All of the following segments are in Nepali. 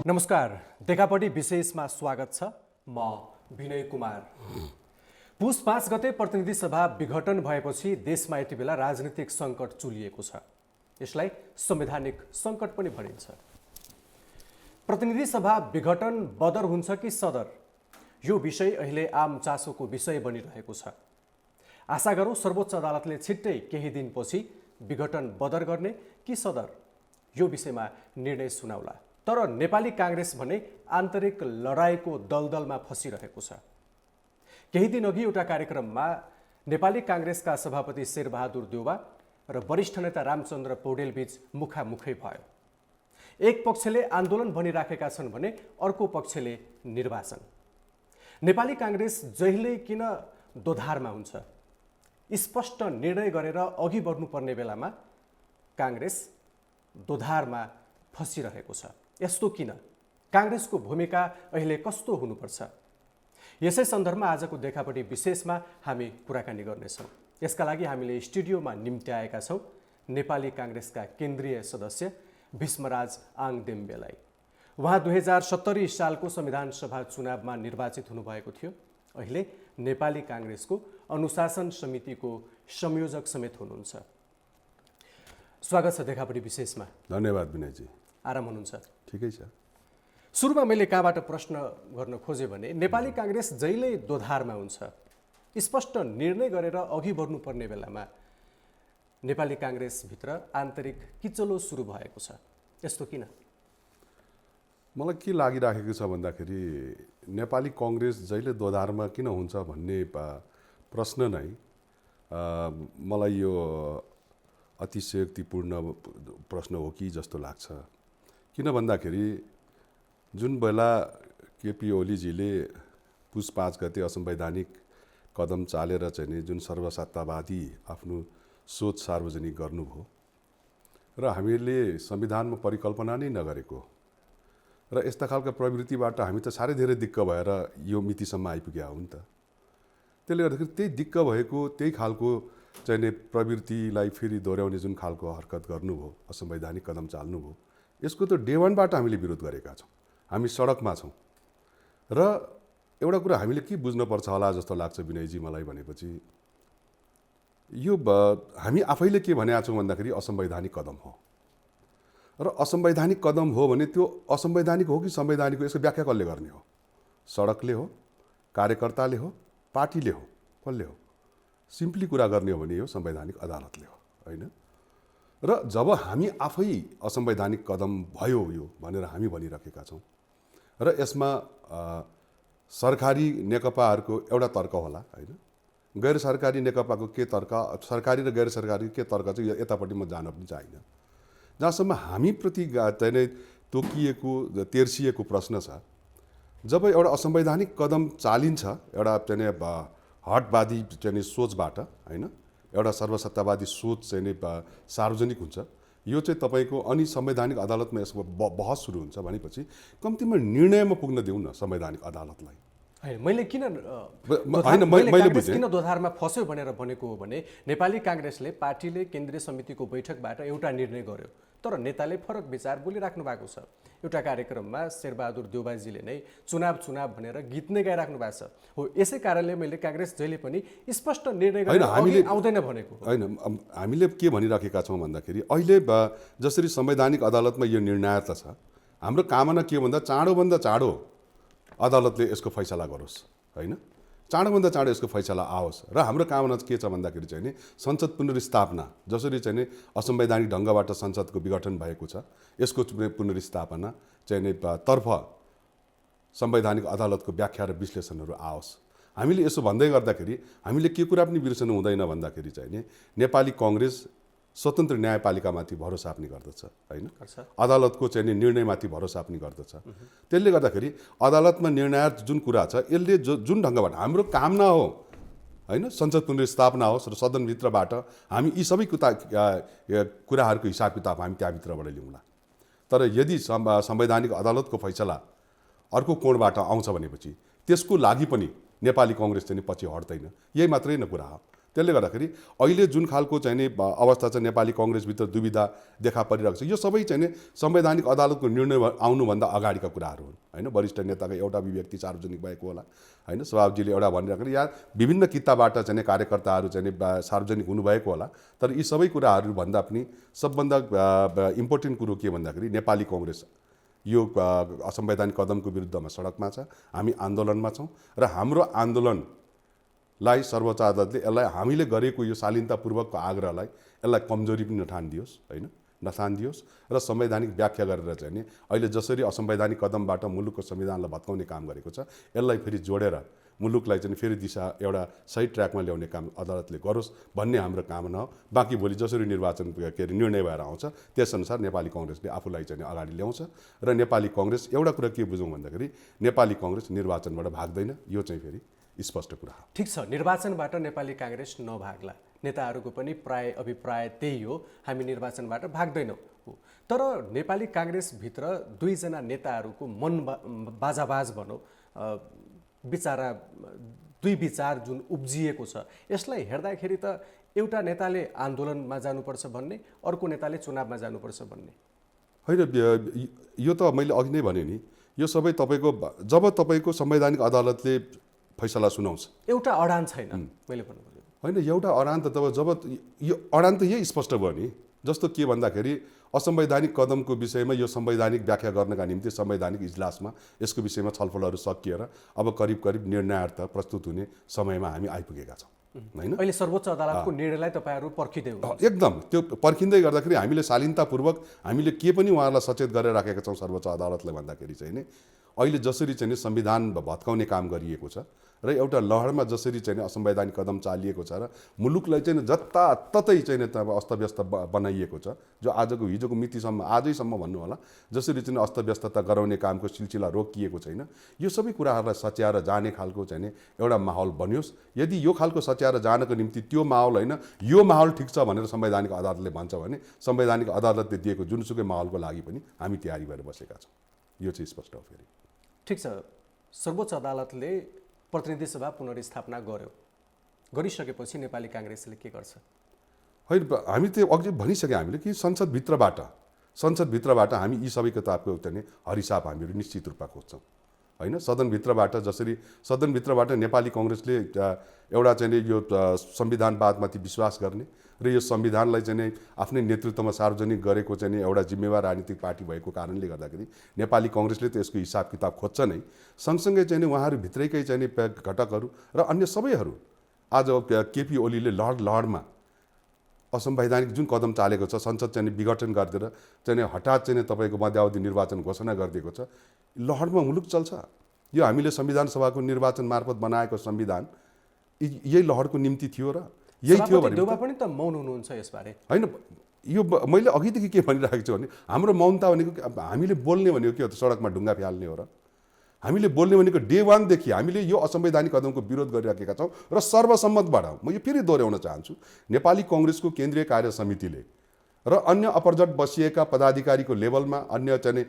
नमस्कार, देखापटी विशेषमा स्वागत छ। म विनय कुमार। पुस 5 गते प्रतिनिधि सभा विघटन भएपछि देशमा यति बेला राजनीतिक सङ्कट चुलिएको छ। यसलाई संवैधानिक सङ्कट पनि भनिन्छ। प्रतिनिधि सभा विघटन बदर हुन्छ कि सदर, यो विषय अहिले आम चासोको विषय बनिरहेको छ। आशा गरौँ सर्वोच्च अदालतले छिट्टै केही दिनपछि विघटन बदर गर्ने कि सदर, यो विषयमा निर्णय सुनाउला। तर नेपाली काङ्ग्रेस भने आन्तरिक लडाईँको दलदलमा फसिरहेको छ। केही दिन अघि एउटा कार्यक्रममा नेपाली काङ्ग्रेसका सभापति शेरबहादुर देउवा र वरिष्ठ नेता रामचन्द्र पौडेलबीच मुखामुखै भयो। एक पक्षले आन्दोलन भनिराखेका छन् भने अर्को पक्षले निर्वाचन। नेपाली काङ्ग्रेस जहिले किन दोधारमा हुन्छ? स्पष्ट निर्णय गरेर अघि बढ्नुपर्ने बेलामा काङ्ग्रेस दोधारमा फसिरहेको छ। यस्तो किन? काङ्ग्रेसको भूमिका अहिले कस्तो हुनुपर्छ? यसै सन्दर्भमा आजको देखापटी विशेषमा हामी कुराकानी गर्नेछौँ। यसका लागि हामीले स्टुडियोमा निम्त्याएका छौँ नेपाली काङ्ग्रेसका केन्द्रीय सदस्य भीष्मराज आङदेम्बेलाई। उहाँ 2070 सालको संविधान सभा चुनावमा निर्वाचित हुनुभएको थियो। अहिले नेपाली काङ्ग्रेसको अनुशासन समितिको संयोजक समेत हुनुहुन्छ। स्वागत छ देखापटी विशेषमा। धन्यवाद विनयजी। आराम हुनुहुन्छ? ठिकै छ। सुरुमा मैले कहाँबाट प्रश्न गर्न खोजेँ भने नेपाली काङ्ग्रेस जहिले दोधारमा हुन्छ, स्पष्ट निर्णय गरेर अघि बढ्नुपर्ने बेलामा नेपाली काङ्ग्रेसभित्र आन्तरिक किचलो सुरु भएको छ। यस्तो किन? मलाई के लागिराखेको छ भन्दाखेरि नेपाली कङ्ग्रेस जहिले दोधारमा किन हुन्छ भन्ने प्रश्न नै मलाई यो अतिशयोक्तिपूर्ण प्रश्न हो कि जस्तो लाग्छ। किन भन्दाखेरि जुन बेला केपी ओलीजीले पुस 5 गते असंवैधानिक कदम चालेर चाहिँ जुन सर्वसत्तावादी आफ्नो सोच सार्वजनिक गर्नुभयो र हामीले संविधानमा परिकल्पना नै नगरेको र यस्ता खालका प्रवृत्तिबाट हामी त साह्रै धेरै दिक्क भएर यो मितिसम्म आइपुग्या हो नि त। त्यसले गर्दाखेरि त्यही दिक्क भएको त्यही खालको चाहिँ प्रवृत्तिलाई फेरि दोहोऱ्याउने जुन खालको हरकत गर्नुभयो, असंवैधानिक कदम चाल्नुभयो, यसको त डे वानबाट हामीले विरोध गरेका छौँ। हामी सडकमा छौँ र एउटा कुरा हामीले के बुझ्नुपर्छ होला जस्तो लाग्छ विनयजी मलाई भनेपछि यो हामी आफैले के भनेका छौँ भन्दाखेरि असंवैधानिक कदम हो र असंवैधानिक कदम हो भने त्यो असंवैधानिक हो कि संवैधानिक हो, यसको व्याख्या कसले गर्ने हो? सडकले हो, कार्यकर्ताले हो, पार्टीले हो, कसले हो? सिम्पली कुरा गर्ने हो भने यो संवैधानिक अदालतले हो, होइन? र जब हामी आफै असंवैधानिक कदम भयो यो भनेर हामी भनिराखेका छौँ र यसमा सरकारी नेकपाहरूको एउटा तर्क होला, होइन? गैर सरकारी नेकपाको के तर्क, सरकारी र गैर सरकारी के तर्क चाहिँ यतापट्टि म जान पनि चाहिन्न। जहाँसम्म हामीप्रति चाहिँ तोकिएको तेर्सिएको प्रश्न छ, जब एउटा असंवैधानिक कदम चालिन्छ एउटा चाहिँ हटवादी चाहिँ सोचबाट, होइन, एउटा सर्वसत्तावादी सोच चाहिँ सार्वजनिक हुन्छ, यो चाहिँ तपाईँको अनि संवैधानिक अदालतमा यसको बहस सुरु हुन्छ भनेपछि कम्तीमा निर्णयमा पुग्न देऊ न संवैधानिक अदालतलाई। मैले किन दोधारमा फस्यो भनेर भनेको हो भने नेपाली काङ्ग्रेसले पार्टीले केन्द्रीय समितिको बैठकबाट एउटा निर्णय गर्यो, तर नेताले फरक विचार बोलिराख्नु भएको छ। एउटा कार्यक्रममा शेरबहादुर देउवाजीले नै चुनाव भनेर गीत नै गाइराख्नु भएको छ। हो, यसै कारणले मैले काङ्ग्रेस जहिले पनि स्पष्ट निर्णय गरेर अघि आउँदैन भनेको होइन। हामीले के भनिराखेका छौँ भन्दाखेरि अहिले जसरी संवैधानिक अदालतमा यो निर्णायकता छ, हाम्रो कामना के भन्दा चाँडोभन्दा चाँडो अदालतले यसको फैसला गरोस्, होइन? चाँडोभन्दा चाँडो यसको फैसला आओस् र हाम्रो कामना के छ भन्दाखेरि चाहिँ नि संसद पुनर्स्थापना, जसरी चाहिँ नि असंवैधानिक ढङ्गबाट संसदको विघटन भएको छ, यसको पुनर्स्थापना चाहिँ नि तर्फ संवैधानिक अदालतको व्याख्या र विश्लेषणहरू आओस्। हामीले यसो भन्दै गर्दाखेरि हामीले के कुरा पनि बिर्सनु हुँदैन भन्दाखेरि चाहिँ नि नेपाली कङ्ग्रेस स्वतन्त्र न्यायपालिकामाथि भरोसा पनि गर्दछ, होइन? अदालतको चाहिँ नि निर्णयमाथि भरोसा पनि गर्दछ। त्यसले गर्दाखेरि अदालतमा निर्णायक जुन कुरा छ यसले जुन ढङ्गबाट हाम्रो कामना हो, होइन, संसद पुनर्स्थापना होस् र सदनभित्रबाट हामी यी सबै कुराहरूको हिसाब किताब हामी त्यहाँभित्रबाट ल्याउँला। तर यदि संवैधानिक अदालतको फैसला अर्को कोणबाट आउँछ भनेपछि त्यसको लागि पनि नेपाली कङ्ग्रेस चाहिँ पछि हट्दैन। यही मात्रै न कुरा हो। त्यसले गर्दाखेरि अहिले जुन खालको चाहिँ नि अवस्था छ नेपाली कङ्ग्रेसभित्र दुविधा देखा परिरहेको छ, यो सबै चाहिँ नि संवैधानिक अदालतको निर्णय आउनुभन्दा अगाडिका कुराहरू हुन् होइन। वरिष्ठ नेताको एउटा अभिव्यक्ति सार्वजनिक भएको होला होइन, स्वभावजीले एउटा भनिराख्नु, या विभिन्न किताबाट चाहिँ नि कार्यकर्ताहरू चाहिँ नि सार्वजनिक हुनुभएको होला। तर यी सबै कुराहरूभन्दा पनि सबभन्दा इम्पोर्टेन्ट कुरो के भन्दाखेरि नेपाली कङ्ग्रेस यो असंवैधानिक कदमको विरुद्धमा सडकमा छ, हामी आन्दोलनमा छौँ र हाम्रो आन्दोलनलाई सर्वोच्च अदालतले यसलाई हामीले गरेको यो शालीनतापूर्वकको आग्रहलाई यसलाई कमजोरी पनि नठानिदियोस् र संवैधानिक व्याख्या गरेर चाहिँ नि अहिले जसरी असंवैधानिक कदमबाट मुलुकको संविधानलाई भत्काउने काम गरेको छ, यसलाई फेरि जोडेर मुलुकलाई चाहिँ फेरि दिशा एउटा सही ट्र्याकमा ल्याउने काम अदालतले गरोस् भन्ने हाम्रो कामना हो। बाँकी भोलि जसरी निर्वाचन निर्णय भएर आउँछ त्यसअनुसार नेपाली कङ्ग्रेसले आफूलाई चाहिँ अगाडि ल्याउँछ र नेपाली कङ्ग्रेस एउटा कुरा के बुझौँ भन्दाखेरि नेपाली कङ्ग्रेस निर्वाचनबाट भाग्दैन, यो चाहिँ फेरि स्पष्ट कुरा हो। ठिक छ, निर्वाचनबाट नेपाली काङ्ग्रेस नभाग्ला, नेताहरूको पनि प्राय अभिप्राय त्यही हो, हामी निर्वाचनबाट भाग्दैनौँ। तर नेपाली काङ्ग्रेसभित्र दुईजना नेताहरूको मन बाजाबाज भनौँ, विचारा दुई विचार जुन उब्जिएको छ, यसलाई हेर्दाखेरि त एउटा नेताले आन्दोलनमा जानुपर्छ भन्ने, अर्को नेताले चुनावमा जानुपर्छ भन्ने होइन। यो त मैले अघि नै भने नि, यो सबै तपाईँको जब तपाईँको संवैधानिक अदालतले फैसला सुनाउँछ एउटा अडान छैन। मैले भन्नु होइन, एउटा अडान त जब यो अडान त यही स्पष्ट भयो नि। जस्तो के भन्दाखेरि असंवैधानिक कदमको विषयमा यो संवैधानिक व्याख्या गर्नका निम्ति संवैधानिक इजलासमा यसको विषयमा छलफलहरू सकिएर अब करिब करिब निर्णयार्थ प्रस्तुत हुने समयमा हामी आइपुगेका छौँ होइन। अहिले सर्वोच्च अदालतको निर्णयलाई तपाईँहरू पर्खिँदै हुनुहुन्छ? एकदम त्यो पर्खिँदै गर्दाखेरि हामीले शालीनतापूर्वक हामीले के पनि उहाँहरूलाई सचेत गरेर राखेका छौँ सर्वोच्च अदालतले भन्दाखेरि चाहिँ नि अहिले जसरी चाहिँ नि संविधान भत्काउने काम गरिएको छ र एउटा लहरमा जसरी चाहिँ असंवैधानिक कदम चालिएको छ र मुलुकलाई चाहिँ जताततै चाहिँ अस्तव्यस्त बनाइएको छ, जो आजको हिजोको मितिसम्म आजैसम्म भन्नु होला जसरी चाहिँ अस्तव्यस्तता गराउने कामको सिलसिला रोकिएको छैन, यो सबै कुराहरूलाई सच्याएर जाने खालको चाहिँ एउटा माहौल बन्योस्। यदि यो खालको सच्याएर जानको निम्ति त्यो माहौल होइन, यो माहौल ठिक छ भनेर संवैधानिक अदालतले भन्छ भने संवैधानिक अदालतले दिएको जुनसुकै माहौलको लागि पनि हामी तयारी भएर बसेका छौँ। यो चाहिँ स्पष्ट हो। फेरि ठिक छ, सर्वोच्च अदालतले प्रतिनिधि सभा पुनर्स्थापना गरिसकेपछि नेपाली काङ्ग्रेसले के गर्छ? होइन, हामी त्यो अघि भनिसक्यो हामीले कि संसदभित्रबाट हामी यी सबै किताबको चाहिँ हरिसाप हामीहरू निश्चित रूपमा खोज्छौँ होइन। सदनभित्रबाट जसरी सदनभित्रबाट नेपाली कङ्ग्रेसले एउटा चाहिँ यो संविधानवादमाथि विश्वास गर्ने र यो संविधानलाई चाहिँ आफ्नै नेतृत्वमा सार्वजनिक गरेको चाहिँ एउटा जिम्मेवार राजनीतिक पार्टी भएको कारणले गर्दाखेरि नेपाली कङ्ग्रेसले त यसको हिसाब किताब खोज्छ नै, सँगसँगै चाहिँ उहाँहरू भित्रैकै चाहिँ घटकहरू र अन्य सबैहरू आज केपी ओलीले लहरमा असंवैधानिक जुन कदम चालेको छ, संसद चाहिँ विघटन गरिदिएर चाहिँ हठात चाहिँ तपाईँको मध्यावधि निर्वाचन घोषणा गरिदिएको छ, लहरमा मुलुक चल्छ। यो हामीले संविधान सभाको निर्वाचन मार्फत बनाएको संविधान यही लहरको निम्ति थियो र यही थियो भने देउबा पनि त मौन हुनुहुन्छ यसबारे होइन। यो मैले अघिदेखि के भनिरहेको छु भने हाम्रो मौनता भनेको हामीले बोल्ने भनेको के हो त, सडकमा ढुङ्गा फ्याल्ने हो र? हामीले बोल्ने भनेको डे वानदेखि हामीले यो असंवैधानिक कदमको विरोध गरिराखेका छौँ र सर्वसम्मतबाट म यो फेरि दोहोऱ्याउन चाहन्छु, नेपाली कङ्ग्रेसको केन्द्रीय कार्य समितिले र अन्य अपरजट बसिएका पदाधिकारीको लेभलमा अन्य चाहिँ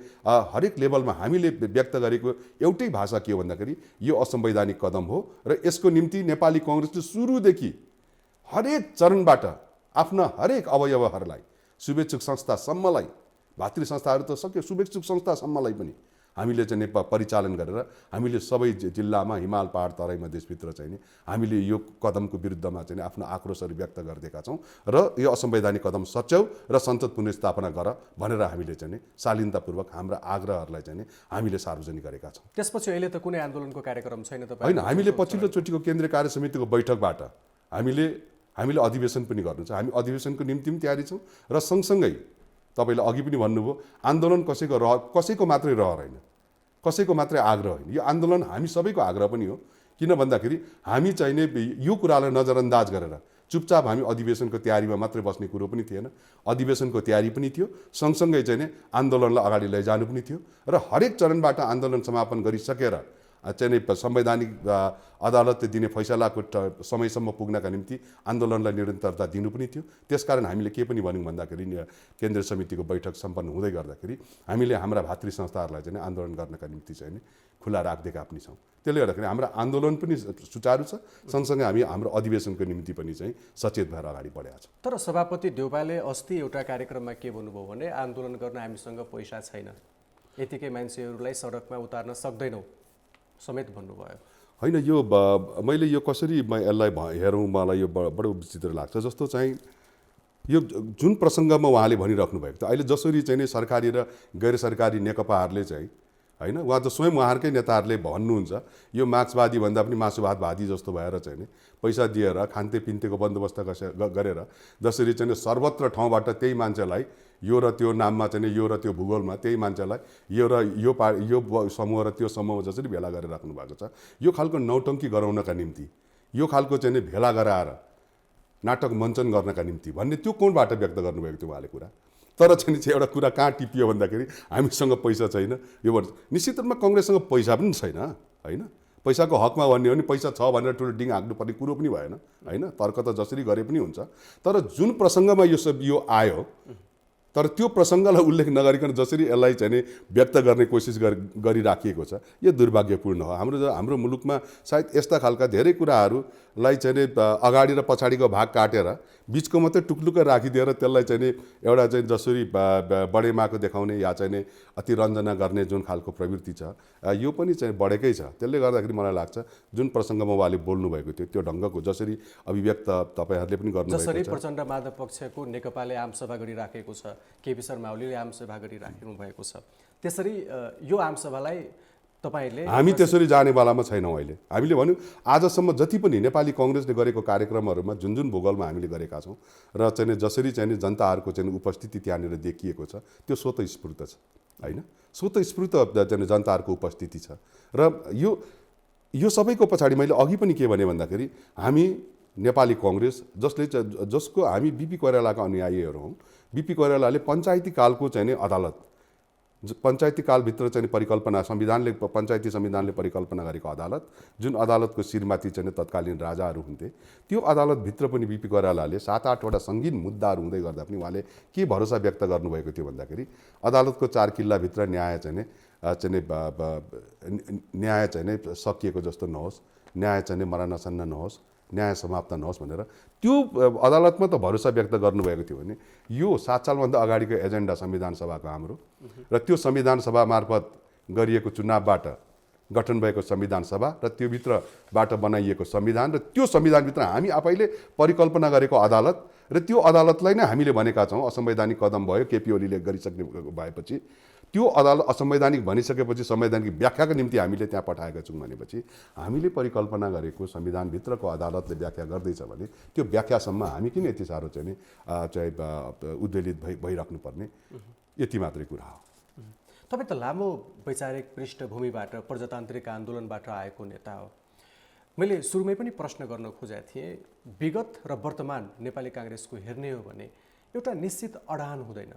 हरेक लेभलमा हामीले व्यक्त गरेको एउटै भाषा के हो भन्दाखेरि यो असंवैधानिक कदम हो र यसको निम्ति नेपाली कङ्ग्रेसले सुरुदेखि हरेक चरणबाट आफ्ना हरेक अवयवहरूलाई शुभेच्छुक संस्थासम्मलाई, भातृ संस्थाहरू त सक्यो, शुभेच्छुक संस्थासम्मलाई पनि हामीले चाहिँ परिचालन गरेर हामीले सबै जिल्लामा हिमाल पहाड तराई मधेसभित्र चाहिँ हामीले यो कदमको विरुद्धमा चाहिँ आफ्नो आक्रोशहरू व्यक्त गरिदिएका छौँ र यो असंवैधानिक कदम सच्याउ र संसद पुनर्स्थापना गर भनेर हामीले चाहिँ शालीनतापूर्वक हाम्रा आग्रहहरूलाई चाहिँ हामीले सार्वजनिक गरेका छौँ। त्यसपछि अहिले त कुनै आन्दोलनको कार्यक्रम छैन तपाईँ? होइन, हामीले पछिल्लोचोटिको केन्द्रीय कार्य समितिको बैठकबाट हामीले अधिवेशन पनि गर्नु छ, हामी अधिवेशनको निम्ति पनि तयारी छौँ र सँगसँगै तपाईँले अघि पनि भन्नुभयो आन्दोलन कसैको मात्रै रहर होइन, कसैको मात्रै आग्रह होइन, यो आन्दोलन हामी सबैको आग्रह पनि हो। किन भन्दाखेरि हामी चाहिने यो कुरालाई नजरअन्दाज गरेर चुपचाप हामी अधिवेशनको तयारीमा मात्रै बस्ने कुरो पनि थिएन, अधिवेशनको तयारी पनि थियो, सँगसँगै चाहिँ आन्दोलनलाई अगाडि लैजानु पनि थियो र हरेक चरणबाट आन्दोलन समापन गरिसकेर चाहिँ संवैधानिक अदालतले दिने फैसलाको समयसम्म पुग्नका निम्ति आन्दोलनलाई निरन्तरता दिनु पनि थियो। त्यसकारण हामीले के पनि भन्यौँ भन्दाखेरि केन्द्रीय समितिको बैठक सम्पन्न हुँदै गर्दाखेरि हामीले हाम्रा भातृ संस्थाहरूलाई चाहिँ आन्दोलन गर्नका निम्ति चाहिँ खुला राखिदिएका पनि छौँ। त्यसले गर्दाखेरि हाम्रो आन्दोलन पनि सुचारू छ, सँगसँगै हामी हाम्रो अधिवेशनको निम्ति पनि चाहिँ सचेत भएर अगाडि बढेका छौँ। तर सभापति देउपाले अस्ति एउटा कार्यक्रममा के भन्नुभयो भने आन्दोलन गर्न हामीसँग पैसा छैन, यतिकै मान्छेहरूलाई सडकमा उतार्न सक्दैनौँ समेत भन्नुभयो। होइन, यो मैले यो कसरी यसलाई हेरौँ, मलाई यो बडो विचित्र लाग्छ। जस्तो चाहिँ यो जुन प्रसङ्गमा उहाँले भनिराख्नु भएको थियो, अहिले जसरी चाहिँ सरकारी र गैर सरकारी नेकपाहरूले चाहिँ होइन, उहाँ त स्वयं उहाँहरूकै नेताहरूले भन्नुहुन्छ यो मार्क्सवादी भन्दा पनि मासुवादवादी जस्तो भएर चाहिँ पैसा दिएर खान्ते पिन्तेको बन्दोबस्त गरेर जसरी चाहिँ सर्वत्र ठाउँबाट त्यही मान्छेलाई यो र त्यो नाममा चाहिँ यो र त्यो भूगोलमा त्यही मान्छेलाई यो र यो समूह र त्यो समूह जसरी भेला गरेर राख्नु भएको छ, यो खालको नौटङ्की गराउनका निम्ति, यो खालको चाहिँ भेला गराएर नाटक मञ्चन गर्नका निम्ति भन्ने त्यो कोणबाट व्यक्त गर्नुभएको थियो उहाँले कुरा। तर चाहिँ एउटा कुरा कहाँ टिपियो भन्दाखेरि हामीसँग पैसा छैन, यो निश्चित रूपमा कङ्ग्रेससँग पैसा पनि छैन होइन। पैसाको हकमा भन्ने हो भने पैसा छ भनेर ठुलो डिङ हाँक्नुपर्ने कुरो पनि भएन होइन, तर्क त जसरी गरे पनि हुन्छ। तर जुन प्रसङ्गमा यो आयो, तर त्यो प्रसङ्गलाई उल्लेख नगरिकन जसरी यसलाई चाहिँ व्यक्त गर्ने कोसिस गरिराखिएको छ, यो दुर्भाग्यपूर्ण हो। हाम्रो मुलुकमा सायद यस्ता खालका धेरै कुराहरूलाई चाहिँ अगाडि र पछाडिको भाग काटेर बिचको मात्रै टुक्लुक्क राखिदिएर त्यसलाई चाहिँ एउटा चाहिँ जसरी बढेमाको देखाउने या चाहिँ अतिरञ्जना गर्ने जुन खालको प्रवृत्ति छ, यो पनि चाहिँ बढेकै छ। त्यसले गर्दाखेरि मलाई लाग्छ जुन प्रसङ्गमा उहाँले बोल्नुभएको थियो त्यो ढङ्गको जसरी अभिव्यक्त तपाईँहरूले पनि गर्नुभएको छ। जसरी प्रचण्ड माधव पक्षको नेकपाले आमसभा गरिराखेको छ, केपी शर्मा ओलीले आमसभा गरिराख्नु भएको छ, त्यसरी यो आमसभालाई तपाईले हामी त्यसरी जानेवालामा छैनौँ। अहिले हामीले भन्यौँ आजसम्म जति पनि नेपाली कङ्ग्रेसले गरेको कार्यक्रमहरूमा जुन जुन भूगोलमा हामीले गरेका छौँ र चाहिँ जसरी चाहिँ जनताहरूको चाहिँ उपस्थिति त्यहाँनिर देखिएको छ, त्यो स्वतःस्फूर्त छ होइन, स्वतःस्फूर्त चाहिँ जनताहरूको उपस्थिति छ। र यो सबैको पछाडि मैले अघि पनि के भने भन्दाखेरि हामी नेपाली कङ्ग्रेस जसको हामी बिपी कोइरालाका अनुयायीहरू हौँ। बिपी कोइरालाले पञ्चायती कालको चाहिँ अदालत, पञ्चायती कालभित्र चाहिँ परिकल्पना पञ्चायती संविधानले परिकल्पना गरेको अदालत, जुन अदालतको शिरमाथि चाहिँ तत्कालीन राजाहरू हुन्थे, त्यो अदालतभित्र पनि बिपी कोइरालाले 7-8वटा सङ्गीन मुद्दाहरू हुँदै गर्दा पनि उहाँले के भरोसा व्यक्त गर्नुभएको थियो भन्दाखेरि अदालतको 4 किल्लाभित्र न्याय चाहिँ सकिएको जस्तो नहोस्, न्याय चाहिँ मरणासन्न नहोस्, न्याय समाप्त नहोस् भनेर त्यो अदालतमा त भरोसा व्यक्त गर्नुभएको थियो भने यो 7 सालभन्दा अगाडिको एजेन्डा संविधान सभाको हाम्रो र त्यो संविधान सभा मार्फत गरिएको चुनावबाट गठन भएको संविधान सभा र त्यो भित्रबाट बनाइएको संविधान र त्यो संविधानभित्र हामी आफैले परिकल्पना गरेको अदालत र त्यो अदालतलाई नै हामीले भनेका छौँ असंवैधानिक कदम भयो केपी ओलीले गरिसक्ने भएपछि त्यो अदालत असंवैधानिक भनिसकेपछि संवैधानिक व्याख्याका निम्ति हामीले त्यहाँ पठाएका छौँ भनेपछि हामीले परिकल्पना गरेको संविधानभित्रको अदालतले व्याख्या गर्दैछ भने त्यो व्याख्यासम्म हामी किन यति साह्रो चाहिँ उद्वेलित भइराख्नुपर्ने, यति मात्रै कुरा हो। तपाईँ त लामो वैचारिक पृष्ठभूमिबाट प्रजातान्त्रिक आन्दोलनबाट आएको नेता हो। मैले सुरुमै पनि प्रश्न गर्न खोजेको थिएँ, विगत र वर्तमान नेपाली काङ्ग्रेसको हेर्ने हो भने एउटा निश्चित अडान हुँदैन।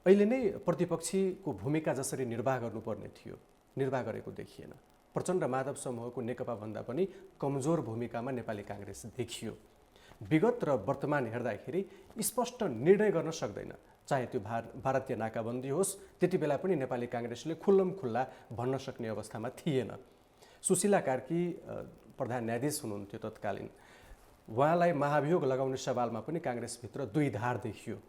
अहिले नै प्रतिपक्षीको भूमिका जसरी निर्वाह गर्नुपर्ने थियो निर्वाह गरेको देखिएन। प्रचण्ड माधव समूहको नेकपाभन्दा पनि कमजोर भूमिकामा नेपाली काङ्ग्रेस देखियो। विगत र वर्तमान हेर्दाखेरि स्पष्ट निर्णय गर्न सक्दैन, चाहे त्यो भारतीय नाकाबन्दी होस्, त्यति बेला पनि नेपाली काङ्ग्रेसले खुल्लमखुल्ला भन्न सक्ने अवस्थामा थिएन। सुशीला कार्की प्रधान न्यायाधीश हुनुहुन्थ्यो तत्कालीन, उहाँलाई महाभियोग लगाउने सवालमा पनि काङ्ग्रेसभित्र दुई धार देखियो।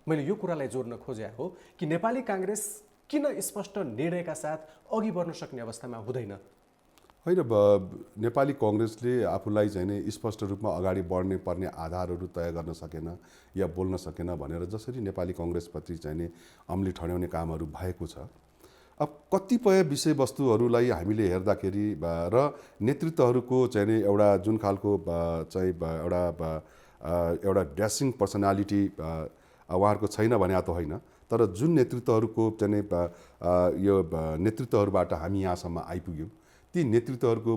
मैले यो कुरालाई जोड्न खोजेको हो कि नेपाली काङ्ग्रेस किन स्पष्ट निर्णयका साथ अघि बढ्न सक्ने अवस्थामा हुँदैन? होइन, नेपाली कङ्ग्रेसले आफूलाई चाहिँ स्पष्ट रूपमा अगाडि बढ्ने पर्ने आधारहरू तय गर्न सकेन या बोल्न सकेन भनेर जसरी नेपाली कङ्ग्रेसप्रति चाहिँ अम्ली ठड्याउने कामहरू भएको छ। अब कतिपय विषयवस्तुहरूलाई हामीले हेर्दाखेरि र नेतृत्वहरूको चाहिँ एउटा जुन खालको चाहिँ एउटा ड्यासिङ पर्सनालिटी उहाँहरूको छैन भने त होइन, तर जुन नेतृत्वहरूको चाहिँ यो नेतृत्वहरूबाट हामी यहाँसम्म आइपुग्यौँ, ती नेतृत्वहरूको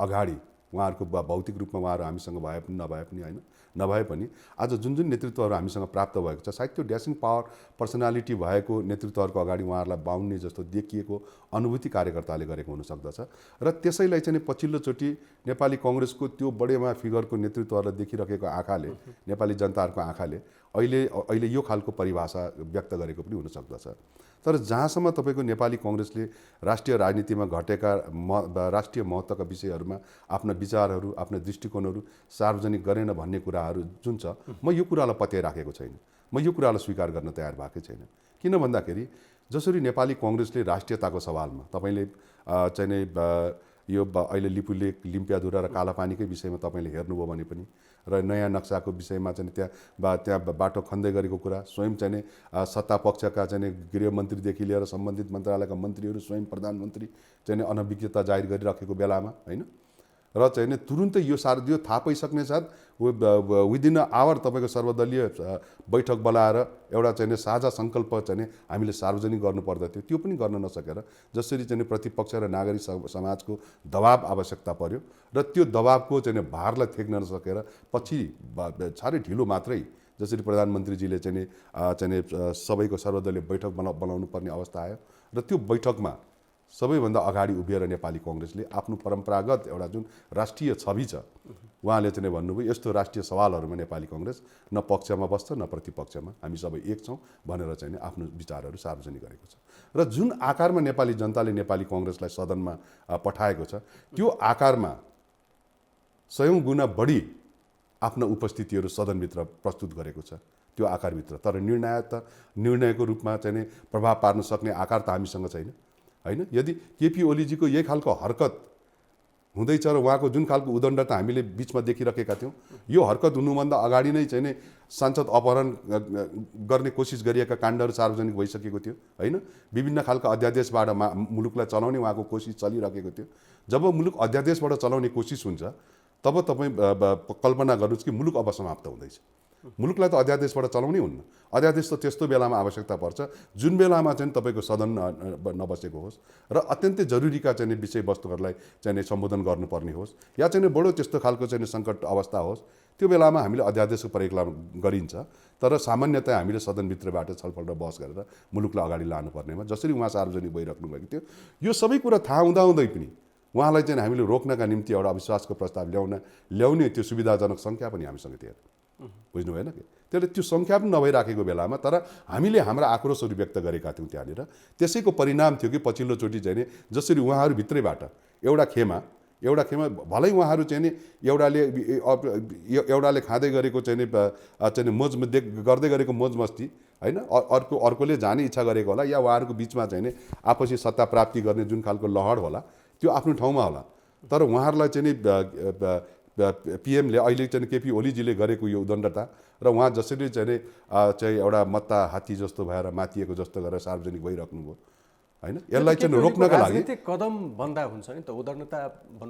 अगाडि उहाँहरूको भौतिक रूपमा उहाँहरू हामीसँग भए पनि नभए पनि होइन, नभए पनि आज जुन जुन नेतृत्वहरू हामीसँग प्राप्त भएको छ सायद त्यो ड्यासिङ पावर पर्सनालिटी भएको नेतृत्वहरूको अगाडि उहाँहरूलाई बाउन्ने जस्तो देखिएको अनुभूति कार्यकर्ताले गरेको हुनसक्दछ र त्यसैलाई चाहिँ पछिल्लोचोटि नेपाली कङ्ग्रेसको त्यो बडेमा फिगरको नेतृत्वहरूलाई देखिरहेको आँखाले नेपाली जनताहरूको आँखाले अहिले यो खालको परिभाषा व्यक्त गरेको पनि हुनसक्दछ। तर जहाँसम्म तपाईँको नेपाली कङ्ग्रेसले राष्ट्रिय राजनीतिमा घटेका राष्ट्रिय महत्त्वका विषयहरूमा आफ्ना विचारहरू आफ्ना दृष्टिकोणहरू सार्वजनिक गरेन भन्ने कुराहरू जुन छ म यो कुरालाई पत्याइराखेको छैन, म यो कुरालाई स्वीकार गर्न तयार भएकै छैन। किन भन्दाखेरि जसरी नेपाली कङ्ग्रेसले राष्ट्रियताको सवालमा तपाईँले चाहिँ यो अहिले लिपुलेक लिम्पियाधुरा र कालापानीकै विषयमा तपाईँले हेर्नुभयो भने पनि र नयाँ नक्साको विषयमा चाहिँ त्यहाँ बाटो खन्दै गरेको कुरा स्वयं चाहिँ सत्ता पक्षका चाहिँ गृहमन्त्रीदेखि लिएर सम्बन्धित मन्त्रालयका मन्त्रीहरू स्वयं प्रधानमन्त्री चाहिँ अनभिज्ञता जाहेर गरिराखेको बेलामा होइन र चाहिँ तुरुन्तै यो थाहा पाइसक्ने साथ विदिन अ आवर तपाईँको सर्वदलीय बैठक बोलाएर एउटा चाहिँ साझा सङ्कल्प चाहिँ हामीले सार्वजनिक गर्नुपर्दथ्यो, त्यो पनि गर्न नसकेर जसरी चाहिँ प्रतिपक्ष र नागरिक समाजको दबाब आवश्यकता पर्यो र त्यो दबाबको चाहिँ भारलाई थेक्न नसकेर पछि साह्रै ढिलो मात्रै जसरी प्रधानमन्त्रीजीले चाहिँ सबैको सर्वदलीय बैठक बनाउनु पर्ने अवस्था आयो र त्यो बैठकमा सबैभन्दा अगाडि उभिएर नेपाली कङ्ग्रेसले आफ्नो परम्परागत एउटा जुन राष्ट्रिय छवि छ उहाँले चाहिँ भन्नुभयो यस्तो राष्ट्रिय सवालहरूमा नेपाली कङ्ग्रेस न पक्षमा बस्छ न प्रतिपक्षमा, हामी सबै एक छौँ भनेर चाहिँ आफ्नो विचारहरू सार्वजनिक गरेको छ। र जुन आकारमा नेपाली जनताले नेपाली कङ्ग्रेसलाई सदनमा पठाएको छ त्यो आकारमा 100 गुणा बढी आफ्ना उपस्थितिहरू सदनभित्र प्रस्तुत गरेको छ त्यो आकारभित्र। तर निर्णयको रूपमा चाहिँ प्रभाव पार्न सक्ने आकार त हामीसँग छैन होइन। यदि केपी ओलीजीको यही खालको हरकत हुँदैछ र उहाँको जुन खालको उदण्डता हामीले बिचमा देखिरहेका थियौँ, यो हरकत हुनुभन्दा अगाडि नै चाहिँ सांसद अपहरण गर्ने कोसिस गरिएका काण्डहरू सार्वजनिक भइसकेको थियो होइन। विभिन्न खालका अध्यादेशबाट मुलुकलाई चलाउने उहाँको कोसिस चलिरहेको थियो। जब मुलुक अध्यादेशबाट चलाउने कोसिस हुन्छ तब तपाईँ कल्पना गर्नुहोस् कि मुलुक अब समाप्त हुँदैछ। मुलुकलाई त अध्यादेशबाट चलाउनै हुन्न, अध्यादेश त त्यस्तो बेलामा आवश्यकता पर्छ जुन बेलामा चाहिँ तपाईँको सदन नबसेको होस् र अत्यन्तै जरुरीका चाहिँ विषयवस्तुहरूलाई चाहिँ सम्बोधन गर्नुपर्ने होस् या चाहिँ बडो त्यस्तो खालको चाहिँ सङ्कट अवस्था होस्, त्यो बेलामा हामीले अध्यादेशको प्रयोग गरिन्छ। तर सामान्यतया हामीले सदनभित्रबाट छलफल र बहस गरेर मुलुकलाई अगाडि लानुपर्नेमा जसरी उहाँ सार्वजनिक भइराख्नु भएको थियो, यो सबै कुरा थाहा हुँदाहुँदै पनि उहाँलाई चाहिँ हामीले रोक्नका निम्ति एउटा अविश्वासको प्रस्ताव ल्याउने त्यो सुविधाजनक सङ्ख्या पनि हामीसँग थियो, बुझ्नु भएन कि। त्यसले त्यो सङ्ख्या पनि नभइराखेको बेलामा तर हामीले हाम्रा आक्रोशहरू व्यक्त गरेका थियौँ त्यहाँनिर। त्यसैको परिणाम थियो कि पछिल्लोचोटि चाहिँ जसरी उहाँहरूभित्रैबाट एउटा खेमा भलै उहाँहरू चाहिँ नि एउटाले खाँदै गरेको चाहिँ गर्दै गरेको मोज मस्ती होइन, अर्कोले जाने इच्छा गरेको होला या उहाँहरूको बिचमा चाहिँ नि आपसी सत्ता प्राप्ति गर्ने जुन खालको लहर होला त्यो आफ्नो ठाउँमा होला। तर उहाँहरूलाई चाहिँ नि पिएमले अहिले चाहिँ केपी ओलीजीले गरेको यो उदण्डता र उहाँ जसरी चाहिँ एउटा मत्ता हात्ती जस्तो भएर माथिएको जस्तो गरेर सार्वजनिक भइराख्नुभयो होइन, यसलाई चाहिँ रोक्नका लागि राजनीतिक कदम भन्दा हुन्छ नि त उदण्डता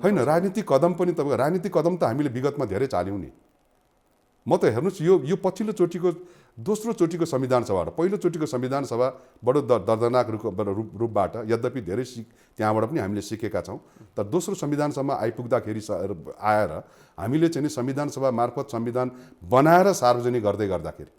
होइन। राजनीतिक कदम पनि तपाईँको राजनीतिक कदम त हामीले विगतमा धेरै चाल्यौँ नि। म त हेर्नुहोस् यो पछिल्लो चोटिको दोस्रो चोटिको संविधान सभा र पहिलो चोटिको संविधान सभा बडो दर्दनाक रूपबाट यद्यपि धेरै त्यहाँबाट पनि हामीले सिकेका छौँ, तर दोस्रो संविधान सभा आइपुग्दाखेरि आएर हामीले चाहिँ संविधान सभा मार्फत संविधान बनाएर सार्वजनिक गर्दाखेरि